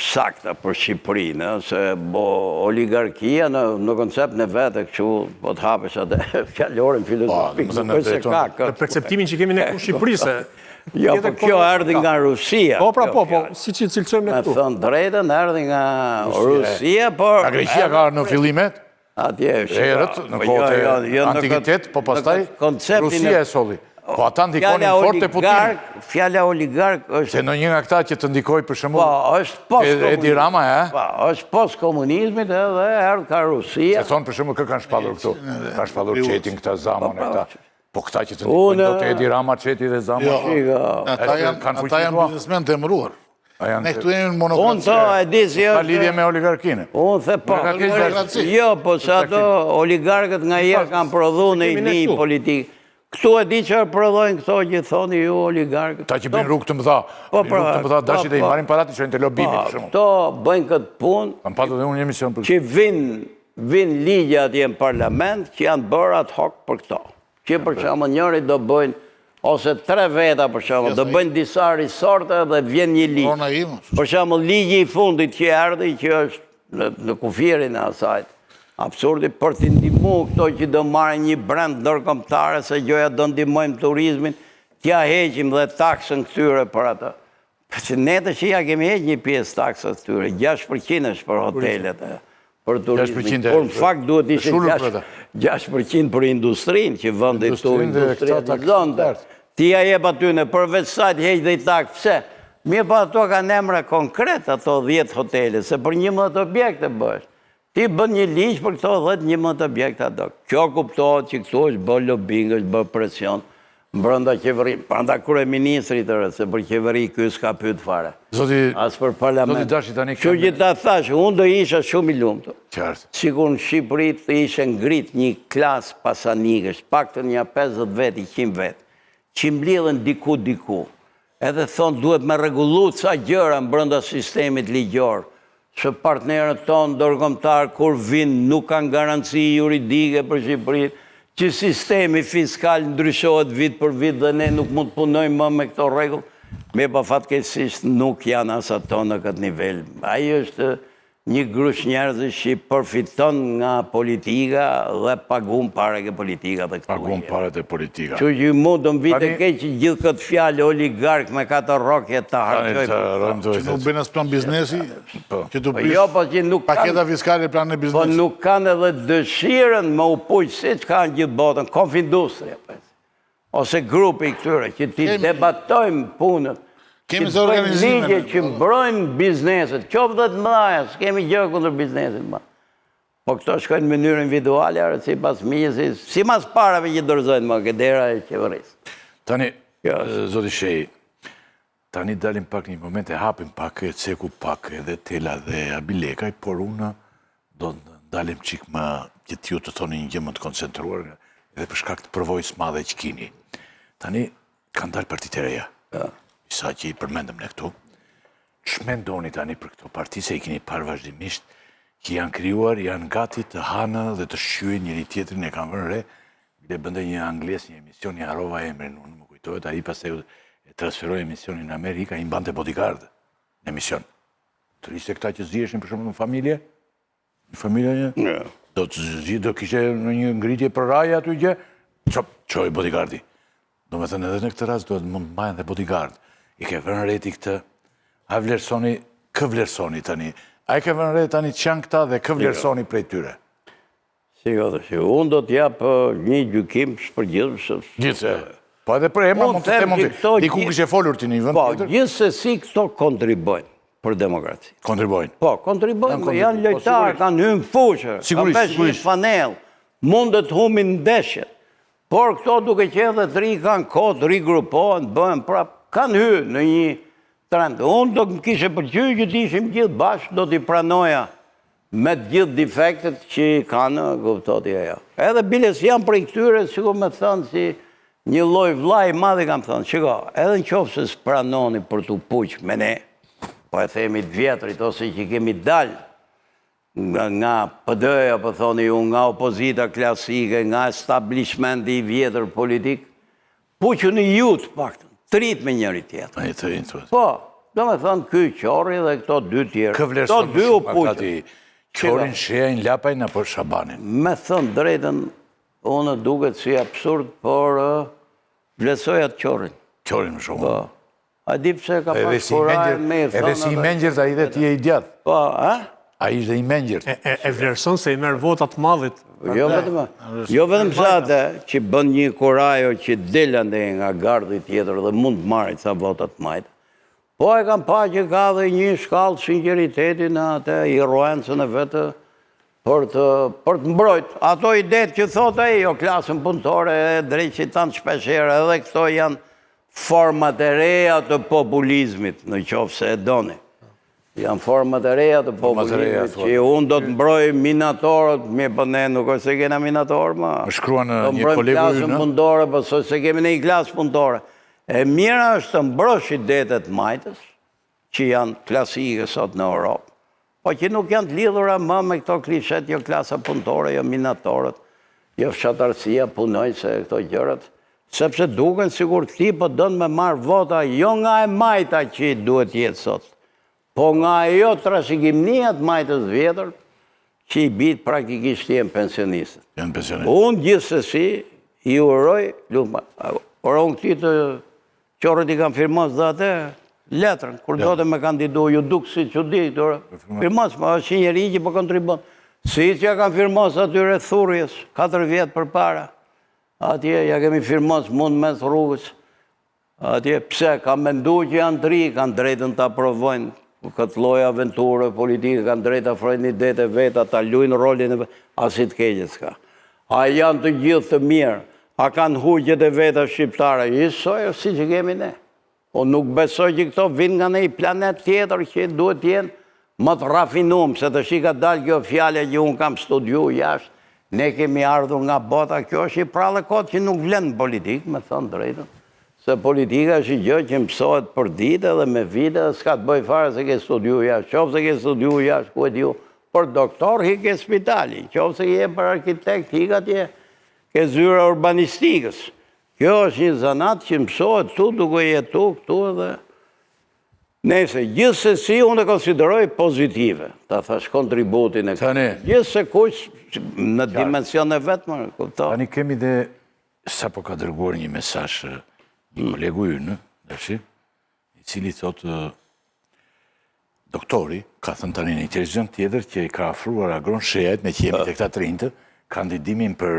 sakta për Shqipërinë, se oligarkia në koncept në vete këshu, po të hapës atë fjallorën filozofik, nuk është se ka këtë. Në perceptimin që kemi në ku Shqipërisë. Jo, po kjo erdi nga Rusia. Po, si që cilësojmë në këtu. Me thënë drejten, erdi nga Rusia, por... A Greqia ka në fillimet? Atje është. Herët, në kohët e antikitet, po pastaj Rusia e solli. Po ata ndikonin fort e Putin. Fjalla oligark është... Se në një nga këta që të ndikoj për shembull... Po, është post-komunizmit. Edi Rama, e? Po, është post-komunizmit edhe erdhë ka Rusia. Se thonë për shembull kë kanë shpallur këtu. Kanë shpallur qetin këta zamon e këta. Po këta që të ndikojnë do të Edi Rama, qeti dhe zamon. Ata janë biznesmen të emëruar. Ne këtu jemi në monokracia. Unë të e di si është... Ka lidhje me oligarkinë. Unë the po. Jo, po se ato oligarkët nga jerë kanë prodhu në i një politikë. Këtu e di që prodhojnë këto që thoni ju oligarkët. Ta që bëjnë rrugë të mëdha. Rrugë të mëdha dashit e i marim parati që në të lobimi. Këto bëjnë këtë punë. Kam patur dhe unë një emision për që vinë ligja atje në parlament që janë bërë ad hoc për këto. Që për shumë njëri do bëjnë, ose 3 veta për shumë, do bëjnë disa risorte dhe vjen një ligj. Për shumë ligji i fundit që erdhi, që është në kufirin e asajt. Absurdi për t'i ndihmu këto që do marrë një brand ndërkombëtare se gjoja do ndihmojmë turizmin, t'ja heqim dhe taksën këtyre për atë. Që ne të që ja kemi heq një pjesë taksës këtyre, 6% është për hotelet, për turizmin. Por në fakt duhet ishe 6% për industrinë, që vëndet të industrializonde. Ti ja jep atyne, përveç sajt heq dhe i takë, pse? Mirë pa ato ka në emra konkret, ato 10 hotelet, se për 11 objekte bësh. Ti bën një ligj për këto 10-11 objekte ato. Kjo kuptohet që këtu është bë lobing, është bë presion, brenda qeveri, pranda kryeministrit të se për qeveri ky s'ka pyet fare. As për parlament. Kështu që ta thash, unë do isha shumë i lumtur. Sigur në Shqipëri të ishe ngrit një klasë pasanikësh, paktën një 50 vet, 100 vet, që mblidhen diku. Edhe thonë duhet me rregullu ca gjëra brenda sistemit ligjor. Që partnerët tonë ndërkombëtar kur vinë nuk kanë garanci juridike për Shqipërinë, që sistemi fiskal ndryshohet vit për vit dhe ne nuk mund të punojmë më me këto rregull, me pa fatkeqësisht nuk janë as ato në këtë nivel. Ai është një grush njerëzish që përfiton nga politika dhe pagun pare ke politika dhe këtu. Pagun pare të politika. Që ju mund të mvite keq që gjithë këtë fjallë oligark me 4 rokje të harqoj. Që nuk bëjnë as plan biznesi, që të prish paketa fiskale plan e biznesi. Po nuk kanë edhe dëshiren me u pujtë si që kanë gjithë botën, Konfindustria, ose grupi këtyre, që ti debatojmë punët, Kemi që bëjmë ligje që mbrojnë bizneset, qoftë dhe të mëdhaja, s'kemi gjë kundër biznesit ma. Po këto shkojnë në mënyrë individuale, si pas mijës, si mas parave që dorëzojnë më këdera e qeverisë. Tani, zoti Shej, tani dalim pak një moment e hapim pak e ceku pak edhe Tela dhe Abilekaj, por unë do dalim qik më që t'ju të thoni një gjë më të koncentruar edhe për shkak të përvojës madhe që kini. Tani, kanë dalë partit e reja. Sa që i përmendëm në këtu, që mendoni tani për këto parti, se i keni parë vazhdimisht, që janë kryuar, janë gati të hanë dhe të shqyën njëri tjetrin e kanë vënë re, dhe bënde një angles, një emision, një harova emrin, unë më kujtojët, a i pas e transferoj emisionin në Amerika, i mbante bodyguard në emision. Të rishte këta që zhjeshin për shumë në familje? Në familje një? Do kishe një ngritje për raja aty gjë? Qoj bodyguardi. Do me thënë edhe në këtë rast do të mund majnë dhe bodyguard. I ke vërën reti këtë, a vlerësoni, kë vlerësoni tani? A i ke vërën reti tani që janë këta dhe kë vlerësoni prej tyre? Si unë do t'japë një gjykim shpërgjithshëm. Gjithse. Po edhe për emra mund të temon të. Diku kështë e folur të një vënd tjetër? Po, gjithse si këto kontribojnë për demokraci. Kontribojnë? Po, kontribojnë, janë lojtarë, kanë hymë fushë, kanë pesh një fanel, mundet humin ndeshjet. Por këto duke që edhe të ri kanë kodë, rigrupohen, bëhen prapë, kanë hy në një trend. Unë do më kishe përqyë që t'ishim gjithë bashkë, do t'i pranoja me gjithë defektet që kanë, guptoti ajo. Edhe biles janë për i këtyre, sikur me thënë si një loj vlaj madhe kam thënë, qiko, edhe në qofë se s'pranoni për t'u puqë me ne, po e themi të vjetrit, ose që kemi dalë, nga PD-ja, po thoni ju, nga opozita klasike, nga establishmenti i vjetër politik, puqën i jutë paktën, të rritë me njëri tjetër. Po, do me thënë këj Qorri dhe këto dy tjerë. Kë vlerëson më shumë pak ati Qorin, Shejajnë, Lapajnë apo Shabanin? Me thënë drejten, unë duket si absurd, por vlerësoja të Qorin. Qorin më shumë. Po, a di pse ka pas kurajnë me thënë. Edhe si i mengjert, a i dhe ti e i djatë. Po, A ishte i mengjert. E vlerëson se i merë votat madhit. Jo vetëm sa atë që bën një kurajo që delande nga gardi tjetër dhe mund të marrit sa votat majtë. Po e kam pa që ka dhe një shkallë sinceriteti në atë irruencën e vetë për të mbrojt. Ato idetë që thot e jo klasën punëtore e drejt që tanë shpeshere edhe këto janë format e reja të populizmit në qofë se e doni. Janë format e reja të popullimit, që unë do të mbroj minatorët, mirë për ne nuk është se kena minatorë, ma. Më shkruan një kolegu ju, në? Do mbrojmë klasën punëtore, për se kemi një klasë punëtore. E mira është të mbrosh idetet majtës, që janë klasike sot në Europë, po që nuk janë të lidhura më me këto klishet, jo klasa punëtore, jo minatorët, jo fshatarësia, punojnë se këto gjërat, sepse duken sigur këti po dënë me marë vota, jo nga e majta që duhet jetë sot, po nga jo trashëgimnia të majtës vjetër, që i bitë praktikisht jenë pensionistët. Janë pensionistë. Unë gjithsesi i uroj, uron këti të qorët i kanë firmos dhe atë letrën, kur do të me kandidu, ju duk si që di, firmos, ma është njëri që po kontribon. Si që ja kanë firmos atyre thurjes, 4 vjetë për para, atje ja kemi firmos mund mes rrugës, atje pse, ka mendu që janë tri, kanë drejtën të aprovojnë, këtë loj aventurë politike, kanë drejtë afrojnë një dete veta, ta lujnë rolin e asit keqet s'ka. A janë të gjithë të mirë, a kanë hugjet e veta shqiptare, jisoj, si që kemi ne. O nuk besoj që këto vinë nga një planet tjetër që duhet jenë më të rafinum, se të shika dalë kjo fjale që unë kam studiu jashtë, ne kemi ardhur nga bota, kjo është i prallë kot që nuk vlenë politikë, me thënë drejtën. Se politika është i gjë që mësohet për dite dhe me vite dhe s'ka të bëj fare se ke studiu jashtë. Qofë se ke studiu jashtë, ku e t'ju, për doktor hi ke spitali. Qofë se ke për arkitekt hi ka t'je ke zyra urbanistikës. Kjo është një zanat që mësohet tu, duke jetu këtu edhe... Nese, gjithë se si unë e konsideroj pozitive, ta thash kontributin e Tani. Gjithë se kush në dimension e vetëmë, këpto. Tani kemi dhe, sa po ka dërguar një mesash një kolegu ynë, i cili thotë doktori, ka thënë tani një televizion tjetër që i ka afruar Agron Shejat, me që jemi të këta trintë, kandidimin për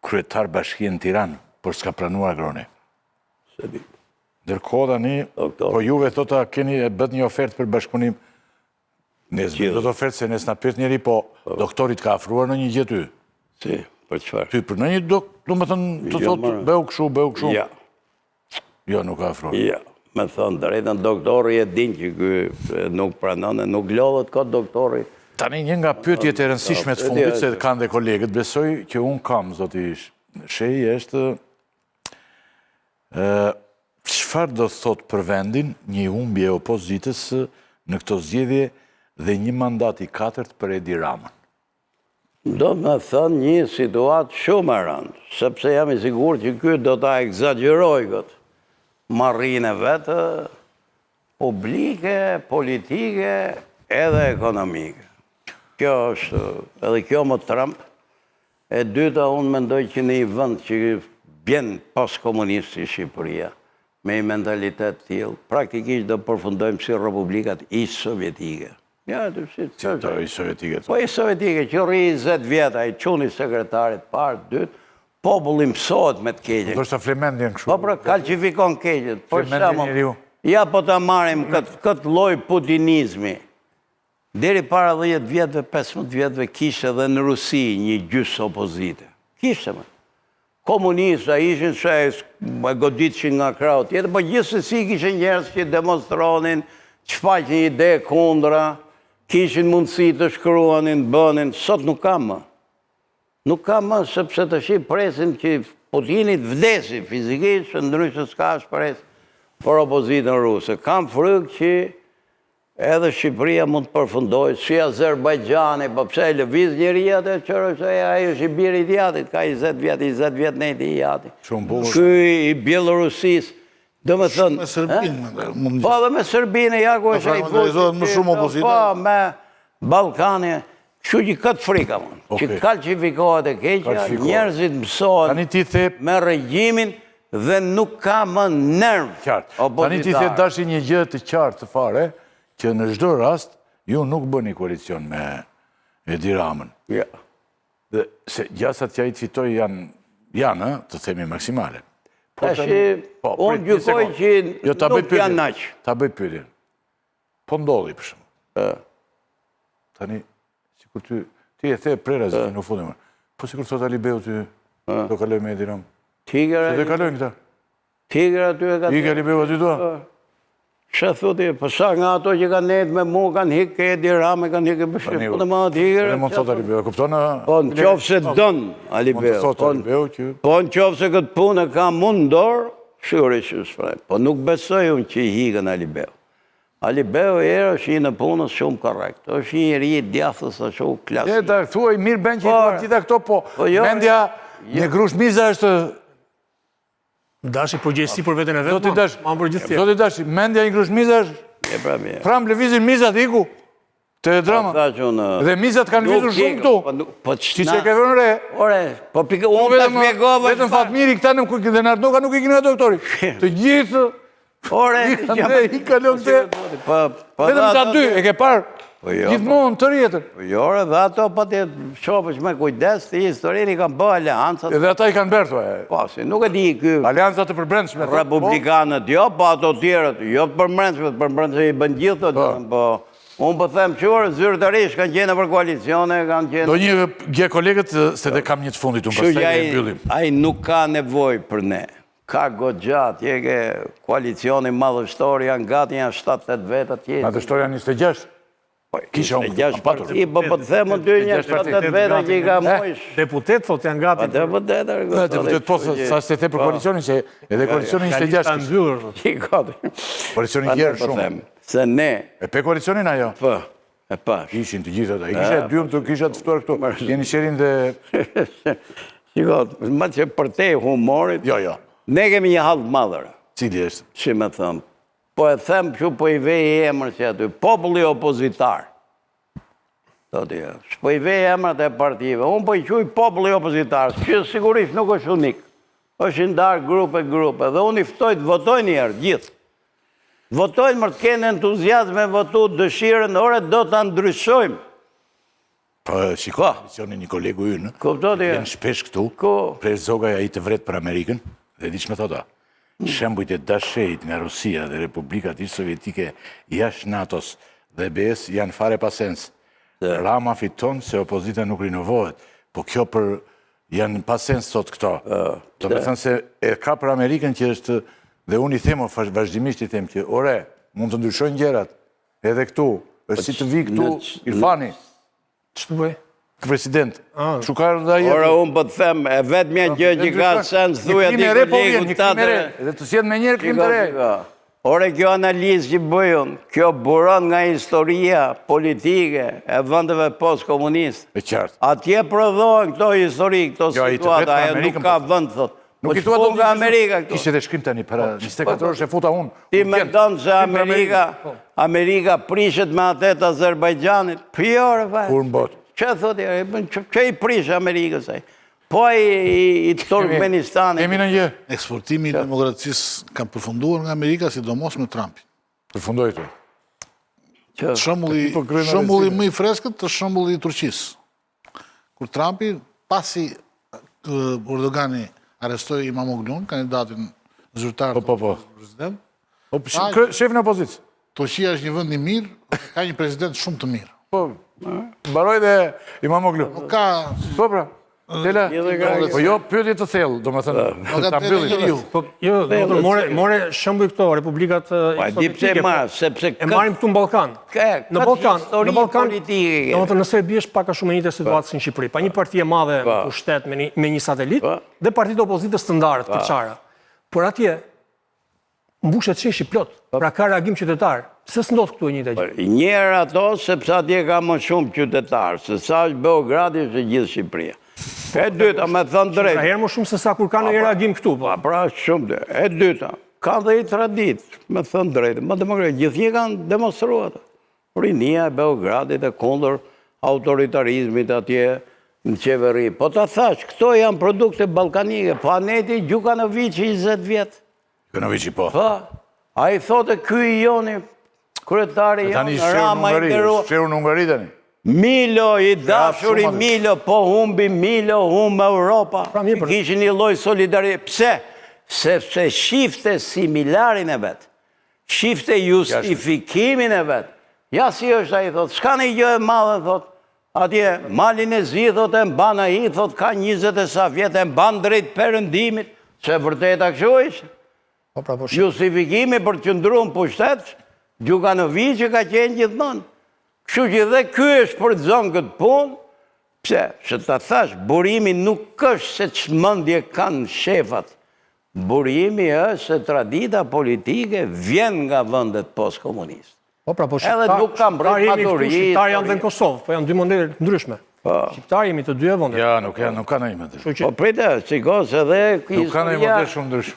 kryetar bashkia në Tiranë, por s'ka pranuar Agrone. Ndërkohë tani, po juve thotë keni bët një ofertë për bashkëpunim, nesë do të ofertë se nesë na pyet njeri, po doktorit ka afruar në një gjë ty. Si, për qëfar? Ty për në një do me thënë të thotë bëu këshu. Ja. Jo, nuk ka afruar. Ja, me thënë, drejtën doktori e din që kë nuk pranon e nuk lodhët këtë doktori. Tani një nga pyetjet e rëndësishme të fundit, se kanë dhe kolegët, besoj që unë kam, zoti Shej, është çfarë do thot për vendin një humbje e opozitës në këto zgjedhje dhe një mandat i 4 për Edi Ramën? Do me thënë një situatë shumë e rëndë, sepse jam i sigur që ky do ta egzagjeroj këtë marrine vetë publike, politike edhe ekonomike. Kjo është, edhe kjo më Trump. E dyta, unë mendoj që në i vënd që bjen post-komunisti Shqipëria, me i mentalitet tjilë, praktikisht do përfundojmë si republikat i sovjetike. Ja, i sovjetike. Po i sovjetike, që rri 20 vjeta, i quni sekretarit parë, dytë, populli mësohet me të keqen. Do shta flemendjen kështu. Po pra, kalqifikon keqen. Flemendjen njeriu. Ja, po ta marim këtë loj putinizmi. Deri para 10 vjetëve, 15 vjetëve, kishte edhe në Rusi një gjysë opozite. Kishte me. Komunista ishin që e goditëshin nga krau tjetër, po gjithsesi kishin njerëz që demonstronin, që faqin një ide kundra, kishin mundësi të shkruanin, bënin, sot nuk kam më. Nuk kam më, sepse të shi presin që Putinit vdesi fizikisht, ndryshe s'ka shpres për opozitën ruse. Kam frikë që edhe Shqipëria mund të përfundoj, si Azerbajgjani, po pse e lëviz njëria të qërë, që ajo është i biri i jatit, ka 20 vjet nejti i jatit. Ky i Bielorusis, do me thënë... Me Serbinë, po dhe me Serbinë, ja ku është i fushë. Më shumë opozita. Po, me Balkani, kështu që këtë frika, që kalqifikohet e keqja, njerëzit mësohet me regjimin dhe nuk ka më nerv opozitare. Tani ti the dashi një gjë të qartë të fare, që në çdo rast ju nuk bëni koalicion me Edi Ramën. Ja. Dhe se gjasat që ai citoi janë, të themi maksimale. Unë gjykoj që nuk janë naq. Ta bëj pyetjen. Po ndodhi për shembull. Tani, sikur ti e the prerë në fundin. Po sikur thot Alibeu ty do kaloj me Edi Ramën. Tigra. Se do kalojnë këta. Tigra aty e ka. I ka Alibeu aty do. Shë thuti, përsa nga ato që kanë nejtë me mu, kanë hikë ke Edi Rame, kanë hikë bëshkë, po të ma tigre. Ne mund thot Alibeu, kuptonë? Po në qofë se dënë Alibeu. Mund të thot Alibeu që... Po në qofë se këtë punë ka mundor, shure që shprejnë. Po nuk besoj unë që i hikën Alibeu. Alibeu është i në punës shumë korrekt. është i njëri i djathës, është shumë klasik. E, da, thuaj, mirë ben që i gjitha këto, po mendja në grush miza është... Dashi përgjegjësi për veten e vet, ma për gjithë tjerë. Do t'i dashi, mendja i grush miza është... Pram lëvizin mizat iku, Teledrama. Tha që unë... Dhe mizat kanë vitur shumë këtu. Po Si që ke vënë re. Ore, po unë të shpjegova... Vetëm Fatmiri këta dhe Nardoka nuk i kine doktori. Të gjithë... Ore, i kalon të... Vetëm sa dy, e ke parë. Gjithmonë të rjetër. Jo, dhe ato po të shofësh me kujdes, të historinë i kanë bë aleancat. Edhe ata i kanë berto. Po, si nuk e di ky... Aleancat të përbrendshme. Republikanët, jo, po ato tjerët, jo të përbrendshme i bën gjithë, po... Unë po them qërë, zyrtarisht kanë qenë për koalicione, kanë qenë... Do një gje kolegët, se dhe kam një të fundit, unë pastaj e mbyllim. Ai nuk ka nevoj për ne. Ka goxhat, jeke koalicioni madhështor, janë gati, janë 7-8 vetë atje. Madhështor janë 26? Kisha unë kam patur. Po të themë dy një 7-8 vetë që i ka mojsh. Deputet, thot, janë gati. Deputet, po, sa se te për koalicionin, se edhe koalicionin 26. Koalicionin gjerë shumë. Se ne... E pe koalicionin ajo? Po, e pash. Ishin të gjithë ata. I kisha dymë të kisha të ftuar këtu. Jeni sherin dhe... Shikot, më që për te humorit... Jo. Ne kemi një halë madhër. Cili është? Që me thëmë. Po e them që po i vej e emër që aty. Populli opozitar. Po i vej e emërat e partive. Unë po i quj populli opozitar. Që sigurisht nuk është unik. është ndarë grupe. Dhe unë i ftoj të votoj njerë, gjithë. Votojnë më të kene entuziasme, votu dëshirën, ore do të ndryshojmë. Po, shiko, misionin një kolegu ynë, jenë shpesh këtu, prej zogaj a i të vret për Amerikën, dhe di që me thota, shembujt e dashejt nga Rusia dhe Republikat i Sovjetike jashtë NATO-s dhe BE-s janë fare pasens. Rama fiton se opozita nuk rinovohet, po kjo për janë pasens sot këto. Do me thënë se e ka për Amerikën që është, dhe unë i themo, vazhdimisht i them që, ore, mund të ndryshojnë gjerat, edhe këtu, është si të vi këtu, Irfani. Që të bëj? President, shukar dhe jetë. Ora, unë po të them, e vetë mja gjë që ka sens, thuja t'i kolegu të të edhe të sjetë me njerë krim të re. Ore, kjo analizë që bëjën, kjo buron nga historia politike e vëndëve post-komunistë. E qartë. Atje prodhojnë këto histori, këto situata, e nuk ka vënd, thotë. Nuk i thua nga Amerika këtu. Kishte dhe shkrim tani, para 24 orësh e futa unë. Ti me ndonë që Amerika prishet me atet Azerbajxhanit, pjore, fa. Kur në botë? Që thot, që i prishë Amerikës e? Po i Turkmenistanit. Kemi në një. Eksportimi i demokracisë kam përfunduar nga Amerika, sidomos me Trumpin. Përfundoj të. Shëmbulli më i freskët të shëmbulli i Turqisë. Kur Trumpi, pasi Erdogani arrestoi Imamoglu'n, kandidatin zyrtar të president. Shef në opozicë. Turqia është një vend i mirë, ka një president shumë të mirë. Po, mbaroj dhe Imamoglu. Ka... Po, pra. Po jo, pyetje të thellë, do më thënë, ta mbyllim. Jo, more shëmbuj këto, Republikat Sovjetike, e marim këtu në Balkan. Në Balkan, nëse bjesh paka shumë e njëte situatës në Shqipëri, pa një parti e madhe në pushtet me një satelit, dhe partit opozitës të ndarët, përqara. Por atje, mbushet qeshi plot, pra ka reagim qytetar. Se së ndodhë këtu e njëte gjithë? Njerë ato, sepse atje ka më shumë qytetarë, se sa është Beogradi është gjithë Shqipëria. E dyta, me thënë drejtë. Pra herë më shumë se sa kur ka në reagim këtu. Pra shumë dhe. E dyta, ka dhe i tradit, me thënë drejtë. Më demokratë, gjithë një kanë demonstruat. Rinia e Beogradit e kondër autoritarizmit atje në qeveri. Po të thash, këto janë produkte balkanike. Po aneti Gjukanovici 20 vjetë. Gjukanovici, po. A i thote ky i joni, kryetari janë, Rama i nderuar. Shërë në Ungari tani. Milo, i dashuri Milo, po humbi Milo, humbi Europa. Kishin një loj solidaritet. Pse? Sepse shifte similarin e vetë. Shifte justifikimin e vetë. Ja si është a i thotë, s'ka një gjë e madhe, thotë. Atje, malin e zi, thotë, e mban a i, thotë, ka 20 e sa vjetë, e mban drejt përëndimit, që vërtet a këshu ishtë. Justifikimi për të qëndru në pushtet, Gjukanovici ka qenë gjithmonë. Kështu që dhe ky është për të zonë këtë punë, pse, që të thash, burimi nuk është se çmendje kanë shefat. Burimi është se tradita politike vjen nga vendet post-komuniste. Edhe nuk kam brejt maturisë. Shqiptarë janë dhe në Kosovë, po janë dy mënyrë ndryshme. Shqiptarë jemi të dy e vendet. Ja, nuk ka në ime të shumë. Po prite, qikos edhe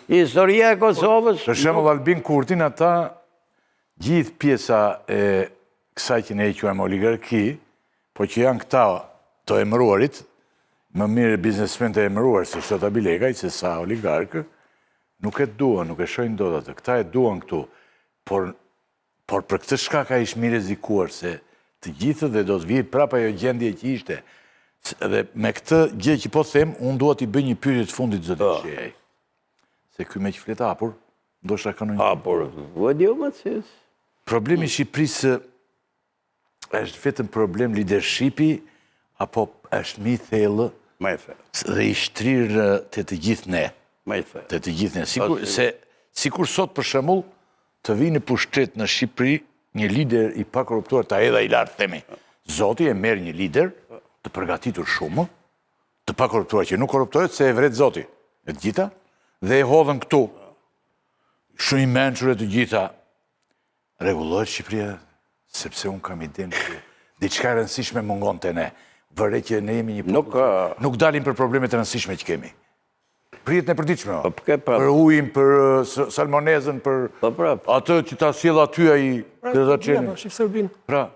historia e Kosovës. Për shemull Albin Kurtin, ata gjithë pjesa e kësaj që ne i quajmë oligarki, po që janë këta të emëruarit, më mirë biznesmen të emëruar si Shtota Bilekaj, se sa oligarkë, nuk e duan, nuk e shojnë dot atë. Këta e duan këtu, por për këtë shkak ai ishte mirë rrezikuar se të gjithë dhe do të vijë prapa ajo gjendje që ishte. Dhe me këtë gjë që po them, unë dua t'i bëj një pyetje të fundit zotit Shehaj. Se ky me që flet hapur, ndoshta ka ndonjë. Hapur, vëdio më të Problemi i Shqipërisë është vetëm problem leadershipi apo është mi thellë më e thellë. dhe i shtrirë të gjithë ne. Më e thellë. Të gjithë ne. Sikur sot për shembull të vinë në pushtet në Shqipëri një lider i pakorruptuar, ta edhe i lartë themi. Zoti e merr një lider të përgatitur shumë, të pakorruptuar që nuk korruptohet se e vret Zoti. E të gjitha dhe e hodhën këtu. Shumë i mençur e të gjitha. Rregullohet Shqipëria sepse un kam idenë që diçka e rëndësishme mungon te ne. Vëre që ne jemi një nuk dalim për problemet e rëndësishme që kemi. Pritet në përditshme. Për ujin, për salmonezën, për atë që ta sjell aty ai Serbia, shif Serbin. Pra,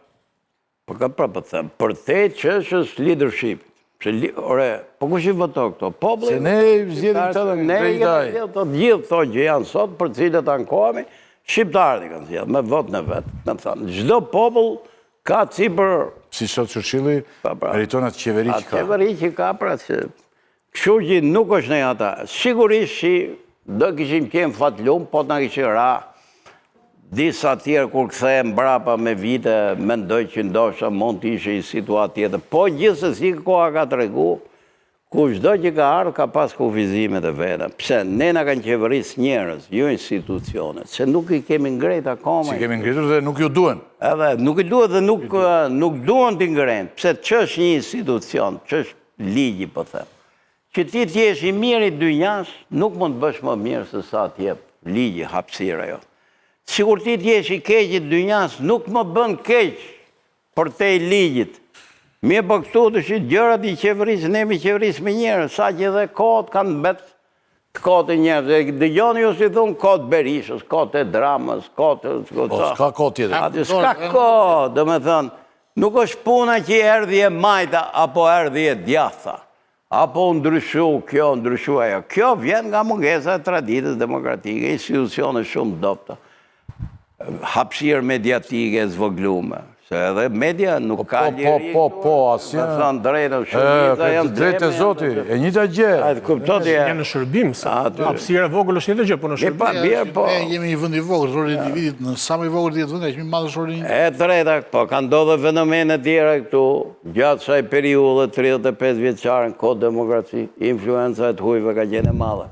Po ka pra të them, për te çështës leadership. Po kush i voto këto? Populli. se ne zgjedhim të dhe Ne jemi të gjithë këto që janë sot për cilët ankohemi, shqiptarët i kanë zgjedhur me votën e vet. Do të thonë, çdo popull ka sipër si sot Churchilli meriton atë qeveri që ka. qeveri që ka pra që kështu që nuk është në ata. Sigurisht që do kishim qenë fatlum, po të na kishin ra. Disa tjerë kur kthehem mbrapa me vite, mendoj që ndoshta mund të ishte një situatë tjetër. Po gjithsesi koha ka tregu, ku çdo që ka ardhur ka pas kufizimet e veta. Pse ne na kanë qeverisë njerëz, jo institucionet, se nuk i kemi ngret akoma. Si kemi ngritur dhe nuk ju duen. Edhe nuk i duhet dhe nuk duan t'i ngrenë, pse ç'është një institucion, ç'është ligji, po them. Që ti t'jesh i mirë i dynjas, nuk mund të bësh më mirë se sa t'jep ligji, hapësira jo. Sigur ti t'jesh i keq i dynjas, nuk më bën keq për te i ligjit. Mirë po këtu të shi gjërat i qeverisë, ne mi qeverisë me njerë, sa që dhe kohët kanë betë të kohët e njerë. Dëgjoni ju si thunë kohët Berishës, kohët e dramës, kohët e... S'ka kohë tjetër. Atë s'ka kohë, dhe me thënë, nuk është puna që erdhi e majta, apo erdhi e djatha, apo ndryshu kjo, ndryshu ajo. Kjo vjen nga mungesa e traditës demokratike, institucione shumë dopta. Hapësirë mediatike e zvoglume. Se edhe media nuk ka lirik. asja. Me thënë drejtë, shumica janë drejtë e Zoti, e njëjta gjë. Ajtë kuptoti e... Janë në shërbim, hapësira e vogël është një të gjë, po në shërbim. Ne jemi një vend i vogël, roli i individit, në sa më i vogël të jetë vendi, aq më i madh është roli i individit. E drejta, po ka ndodhur fenomene tjera këtu, gjatë kësaj periudhe 35 vjeçare në kohë demokraci, influenca e të hujve ka qenë e madhe.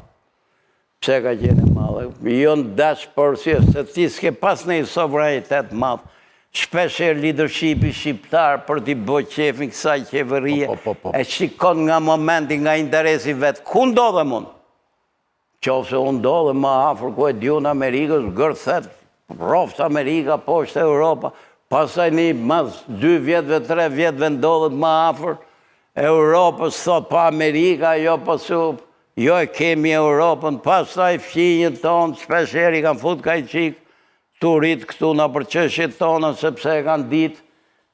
Pse ka qenë e madhe? Jo në dashpërsi, se ti s'ke pas një sovranitet madh. Shpesher leadershipi shqiptar për t'i bë qefin kësaj qeverie, e shikon nga momenti, nga interesi vetë. Ku ndodhe mund? Qofse unë ndodhe më afër ku e diu në Amerikës, gërthet, roftë Amerika, poshtë Europa, pasaj një mas 2 vjetëve, 3 vjetëve ndodhet më afër Europës, thot pa Amerika, jo pasu, jo e kemi Europën, pasaj fqinjët tonë, shpesher i kanë fut ka i qikë, tu rritë këtu në përqeshjet tonë, sepse e kanë ditë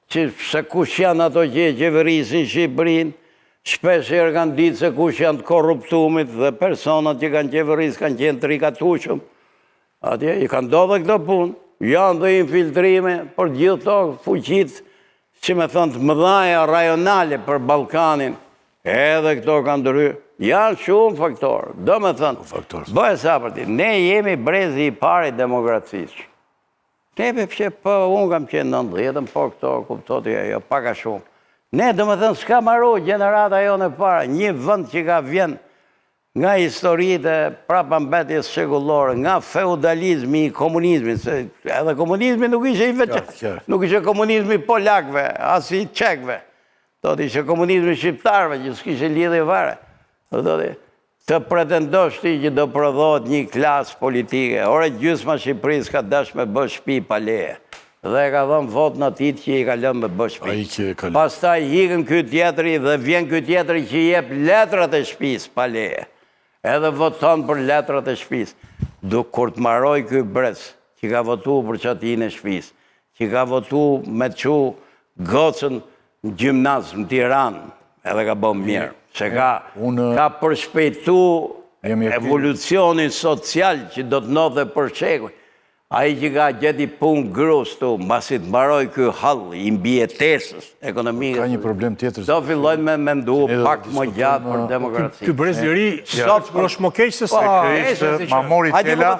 që se kush janë ato që e qeverisin Shqipërinë, shpesher kanë ditë se kush janë të korruptumit dhe personat që kanë qeveris kanë qenë të rikatushëm. Atje i kanë ndodhe këto punë, janë dhe infiltrime për gjithë to fuqit që me thënë të mëdhaja rajonale për Ballkanin, edhe këto kanë ndryrë. Janë shumë faktorë, do me thënë, bëhe sa për ti, ne jemi brezi i pari demokracisë. Neve pëse po, unë kam qenë 90, po këto, kuptoti ajo, paka shumë. Ne, do me thënë, s'ka maru generata jo në para, një vënd që ka vjen nga historitë prapa mbetjes shekullore, nga feudalizmi i komunizmi, se edhe komunizmi nuk ishe i veçë, nuk ishe komunizmi polakve, as i qekve, do t'ishe komunizmi shqiptarve, që s'kishe lidhe vare. Të pretendosh ti që do prodhohet një klasë politike. Ore gjysma Shqipërisë ka dash me bë shtëpi pa leje. Dhe ka dhënë vot në atit që i ka lënë me bë shtëpi. Pastaj hikën ky tjetri dhe vjen ky tjetri që jep letrat e shtëpisë pa leje. Edhe voton për letrat e shtëpisë. Kur të marroj ky brez që ka votuar për çatin e shtëpisë, që ka votu me të qu gocën në gjimnaz në Tiranë, edhe ka bën mirë. Se ka përshpejtu evolucionin social që do të ndodhe për shekuj. Ai që ka gjeti punë grus tu, mbasi të mbaroj ky hall i mbijetesës ekonomike. Ka një problem tjetër. Do fillojnë me mendu pak më gjatë për demokraci. Ky brez i ri, sot është më keq se sa. Ma mori tela,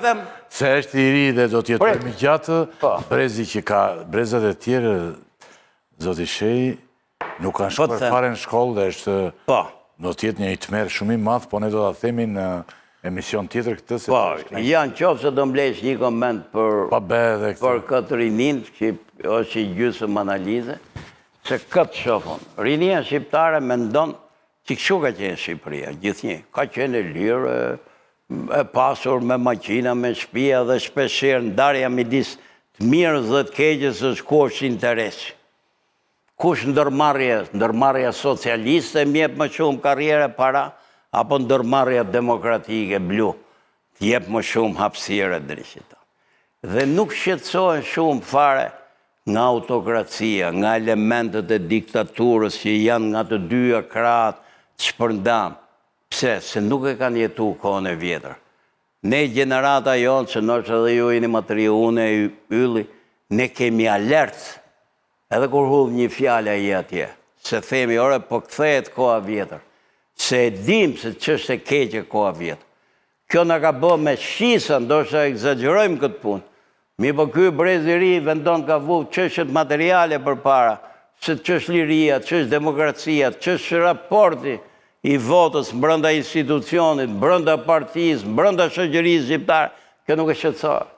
se është i ri dhe do t'jetë më gjatë, brezi që ka, brezat e tjerë, zoti Shej, nuk kanë shkuar fare në shkollë dhe është, do t'jetë një i tmerr shumë i madh, po ne do ta themi në emision tjetër këtë se... Po, janë qofë se do mblesh një koment për këtë rinin, që është i gjysëm analize, se këtë shofën. Rinia shqiptare mendon që kështu ka qenë Shqipëria, gjithnjë. Ka qenë e lirë, e pasur me makina, me shtëpia dhe shpeshherë ndarja midis të mirës dhe të keqes është ku është interesi. Kush ndërmarrja socialiste mjep më shumë karriere para, apo ndërmarrja demokratike blu, t'jep më shumë hapësirë drejta. Dhe nuk shqetësohen shumë fare nga autokracia, nga elementet e diktaturës që janë nga të dyja krahët të shpërndam. Pse? Se nuk e kanë jetu kohën e vjetër. Ne gjenerata jonë, që nështë edhe ju jeni më të ri, unë e ylli, ne kemi alert, edhe kur hudh një fjala i atje, se themi, ore, po kthehet koha vjetër. Se e dim se ç'është e keqe koha vjetë. Kjo na ka bë me shisa, ndoshta egzagjerojmë këtë punë. Mi po ky brez i ri vendon ka vu çështjet materiale përpara, se ç'është liria, ç'është demokracia, ç'është raporti i votës brenda institucionit, brenda partisë, brenda shoqërisë shqiptare. Kjo nuk e shqetëson.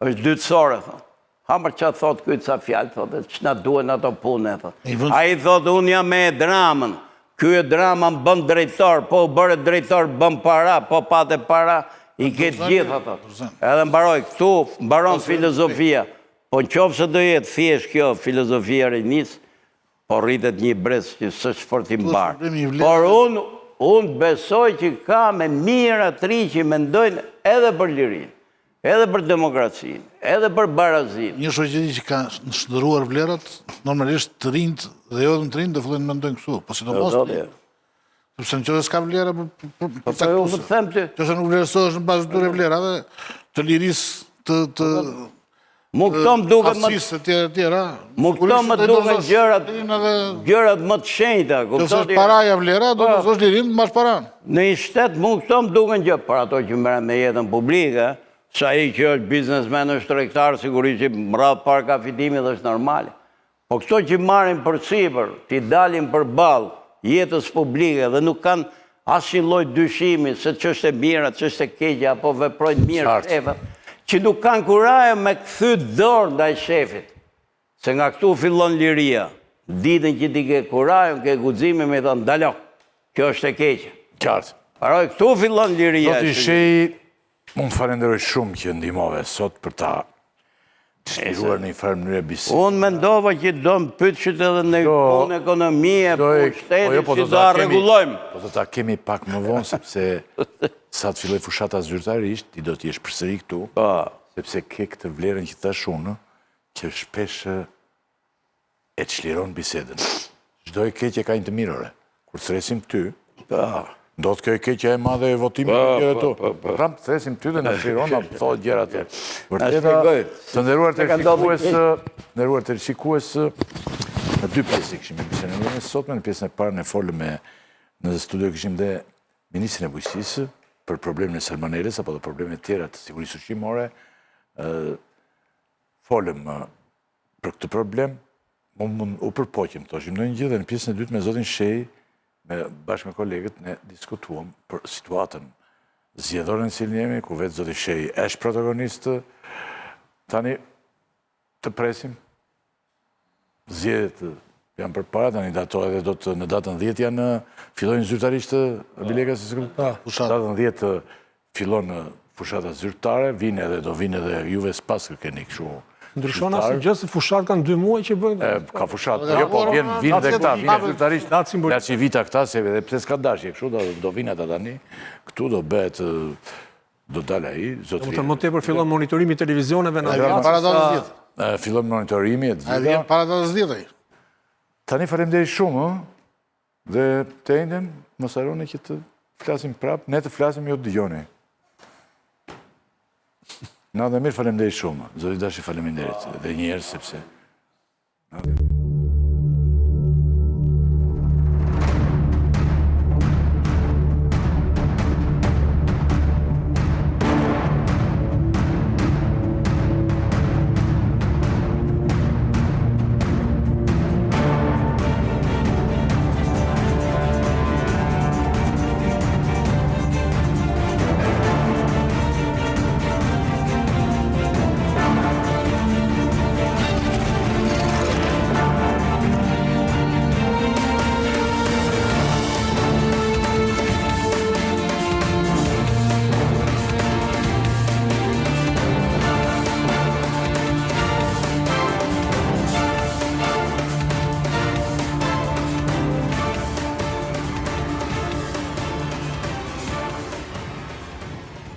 Është dytësore, thonë. Hamër që thot ky ca fjalë, thotë, ç'na duhen ato punë, thotë. Ai thotë, unë jam me dramën. Ky e drama më bën drejtor, po bërë drejtor bën para, po pate para, i ketë gjithë, thotë. Edhe mbaroj, këtu mbaron filozofia. Po në qofë se do jetë thjesht kjo filozofia rinis, po rritet një brez që s'është fort i mbarë. Por unë besoj që ka me mira tri që mendojnë edhe për lirinë, edhe për demokracinë, edhe për barazinë. Një shoqëri që ka shndërruar vlerat, normalisht të rinjt dhe jo të rinjt do fillojnë të mendojnë kështu, po sidomos sepse nëse s'ka vlera për caktuese. Nëse nuk vlerësohesh në bazë të vlerave të lirisë të Mu këto më duket më duken gjërat më të shenjta. Nëse është paraja vlera, do të thosh lirin të mbash paran. Në një shtet mu këto më duken gjë, për ato që merren me jetën publike, sa i që është biznesmen, është tregtar, sigurisht që mradh para ka fitimi dhe është normale. Po këto që marrin për sipër, t'i dalin përballë jetës publike dhe nuk kanë asnjë lloj dyshimi se ç'është e mira, ç'është e keqe apo veprojnë mirë shefët, që nuk kanë kuraje me kthy dorë ndaj shefit. Se nga këtu fillon liria. Ditën që ti ke kurajën, ke guximin me thënë ndalo. Kjo është e keqe. Qartë. Paroj, këtu fillon liria. Zoti Shej, unë falenderoj shumë që ndihmove sot për ta shpiruar në një farë mënyrë bisede. Unë mendova që do më pyetshit edhe në punë ekonomie, pushtetit, si do ta rregullojmë. Po do ta kemi pak më vonë, sepse sa të filloj fushata zyrtarisht, ti do t'jesh përsëri këtu, sepse ke këtë vlerën që thash unë, që shpesh e çliron bisedën. Çdo e keqe ka një të mirore. Kur thresim këty, do të kjo e keqja e madhe e votimit të gjera tu. Pram të thresim ty dhe në shliron, a thotë gjera të. Vërteta, të nderuar të rishikues, në dy pjesë këshim e bisedën. Në sot me në pjesën e parë në folëm në studio këshim dhe Ministrin e Bujqësisë për problemin e salmoneles apo dhe problemet tjera të sigurisë ushqimore. Folëm për këtë problem, u përpoqim, thoshim në një gjithë dhe në pjesën e dytë me Zotin Shej, bashkë me kolegët, ne diskutuam për situatën zgjedhore në cilën jemi, ku vetë Zoti Shej është protagonist. Tani të presim. Zgjedhjet janë përpara, tani dato edhe do të në datën 10 janë fillojnë zyrtarisht bileka si sekretar. Datën 10 fillon fushata zyrtare, do vinë edhe juve s'pas kërkeni kështu. Ndryshon asë gjë se fushat kanë 2 muaj që bëjnë? Ka fushat, po vinë dhe këta, vinë zyrtarisht, nga që vita këta, se edhe pse s'ka dashje, kështu do vinë ata tani, këtu do bëhet, do dalë ai, zotëri. Më tepër fillon monitorimi televizioneve në para datës 10. Fillon monitorimi e A gjitha. vjen para datës 10-aj. Tani faleminderit shumë, dhe të enden, mos harroni që të flasim prapë, ne të flasim ju të dëgjoni. Na dhe mirë, faleminderit shumë. Zoti Dashi, faleminderit edhe një herë sepse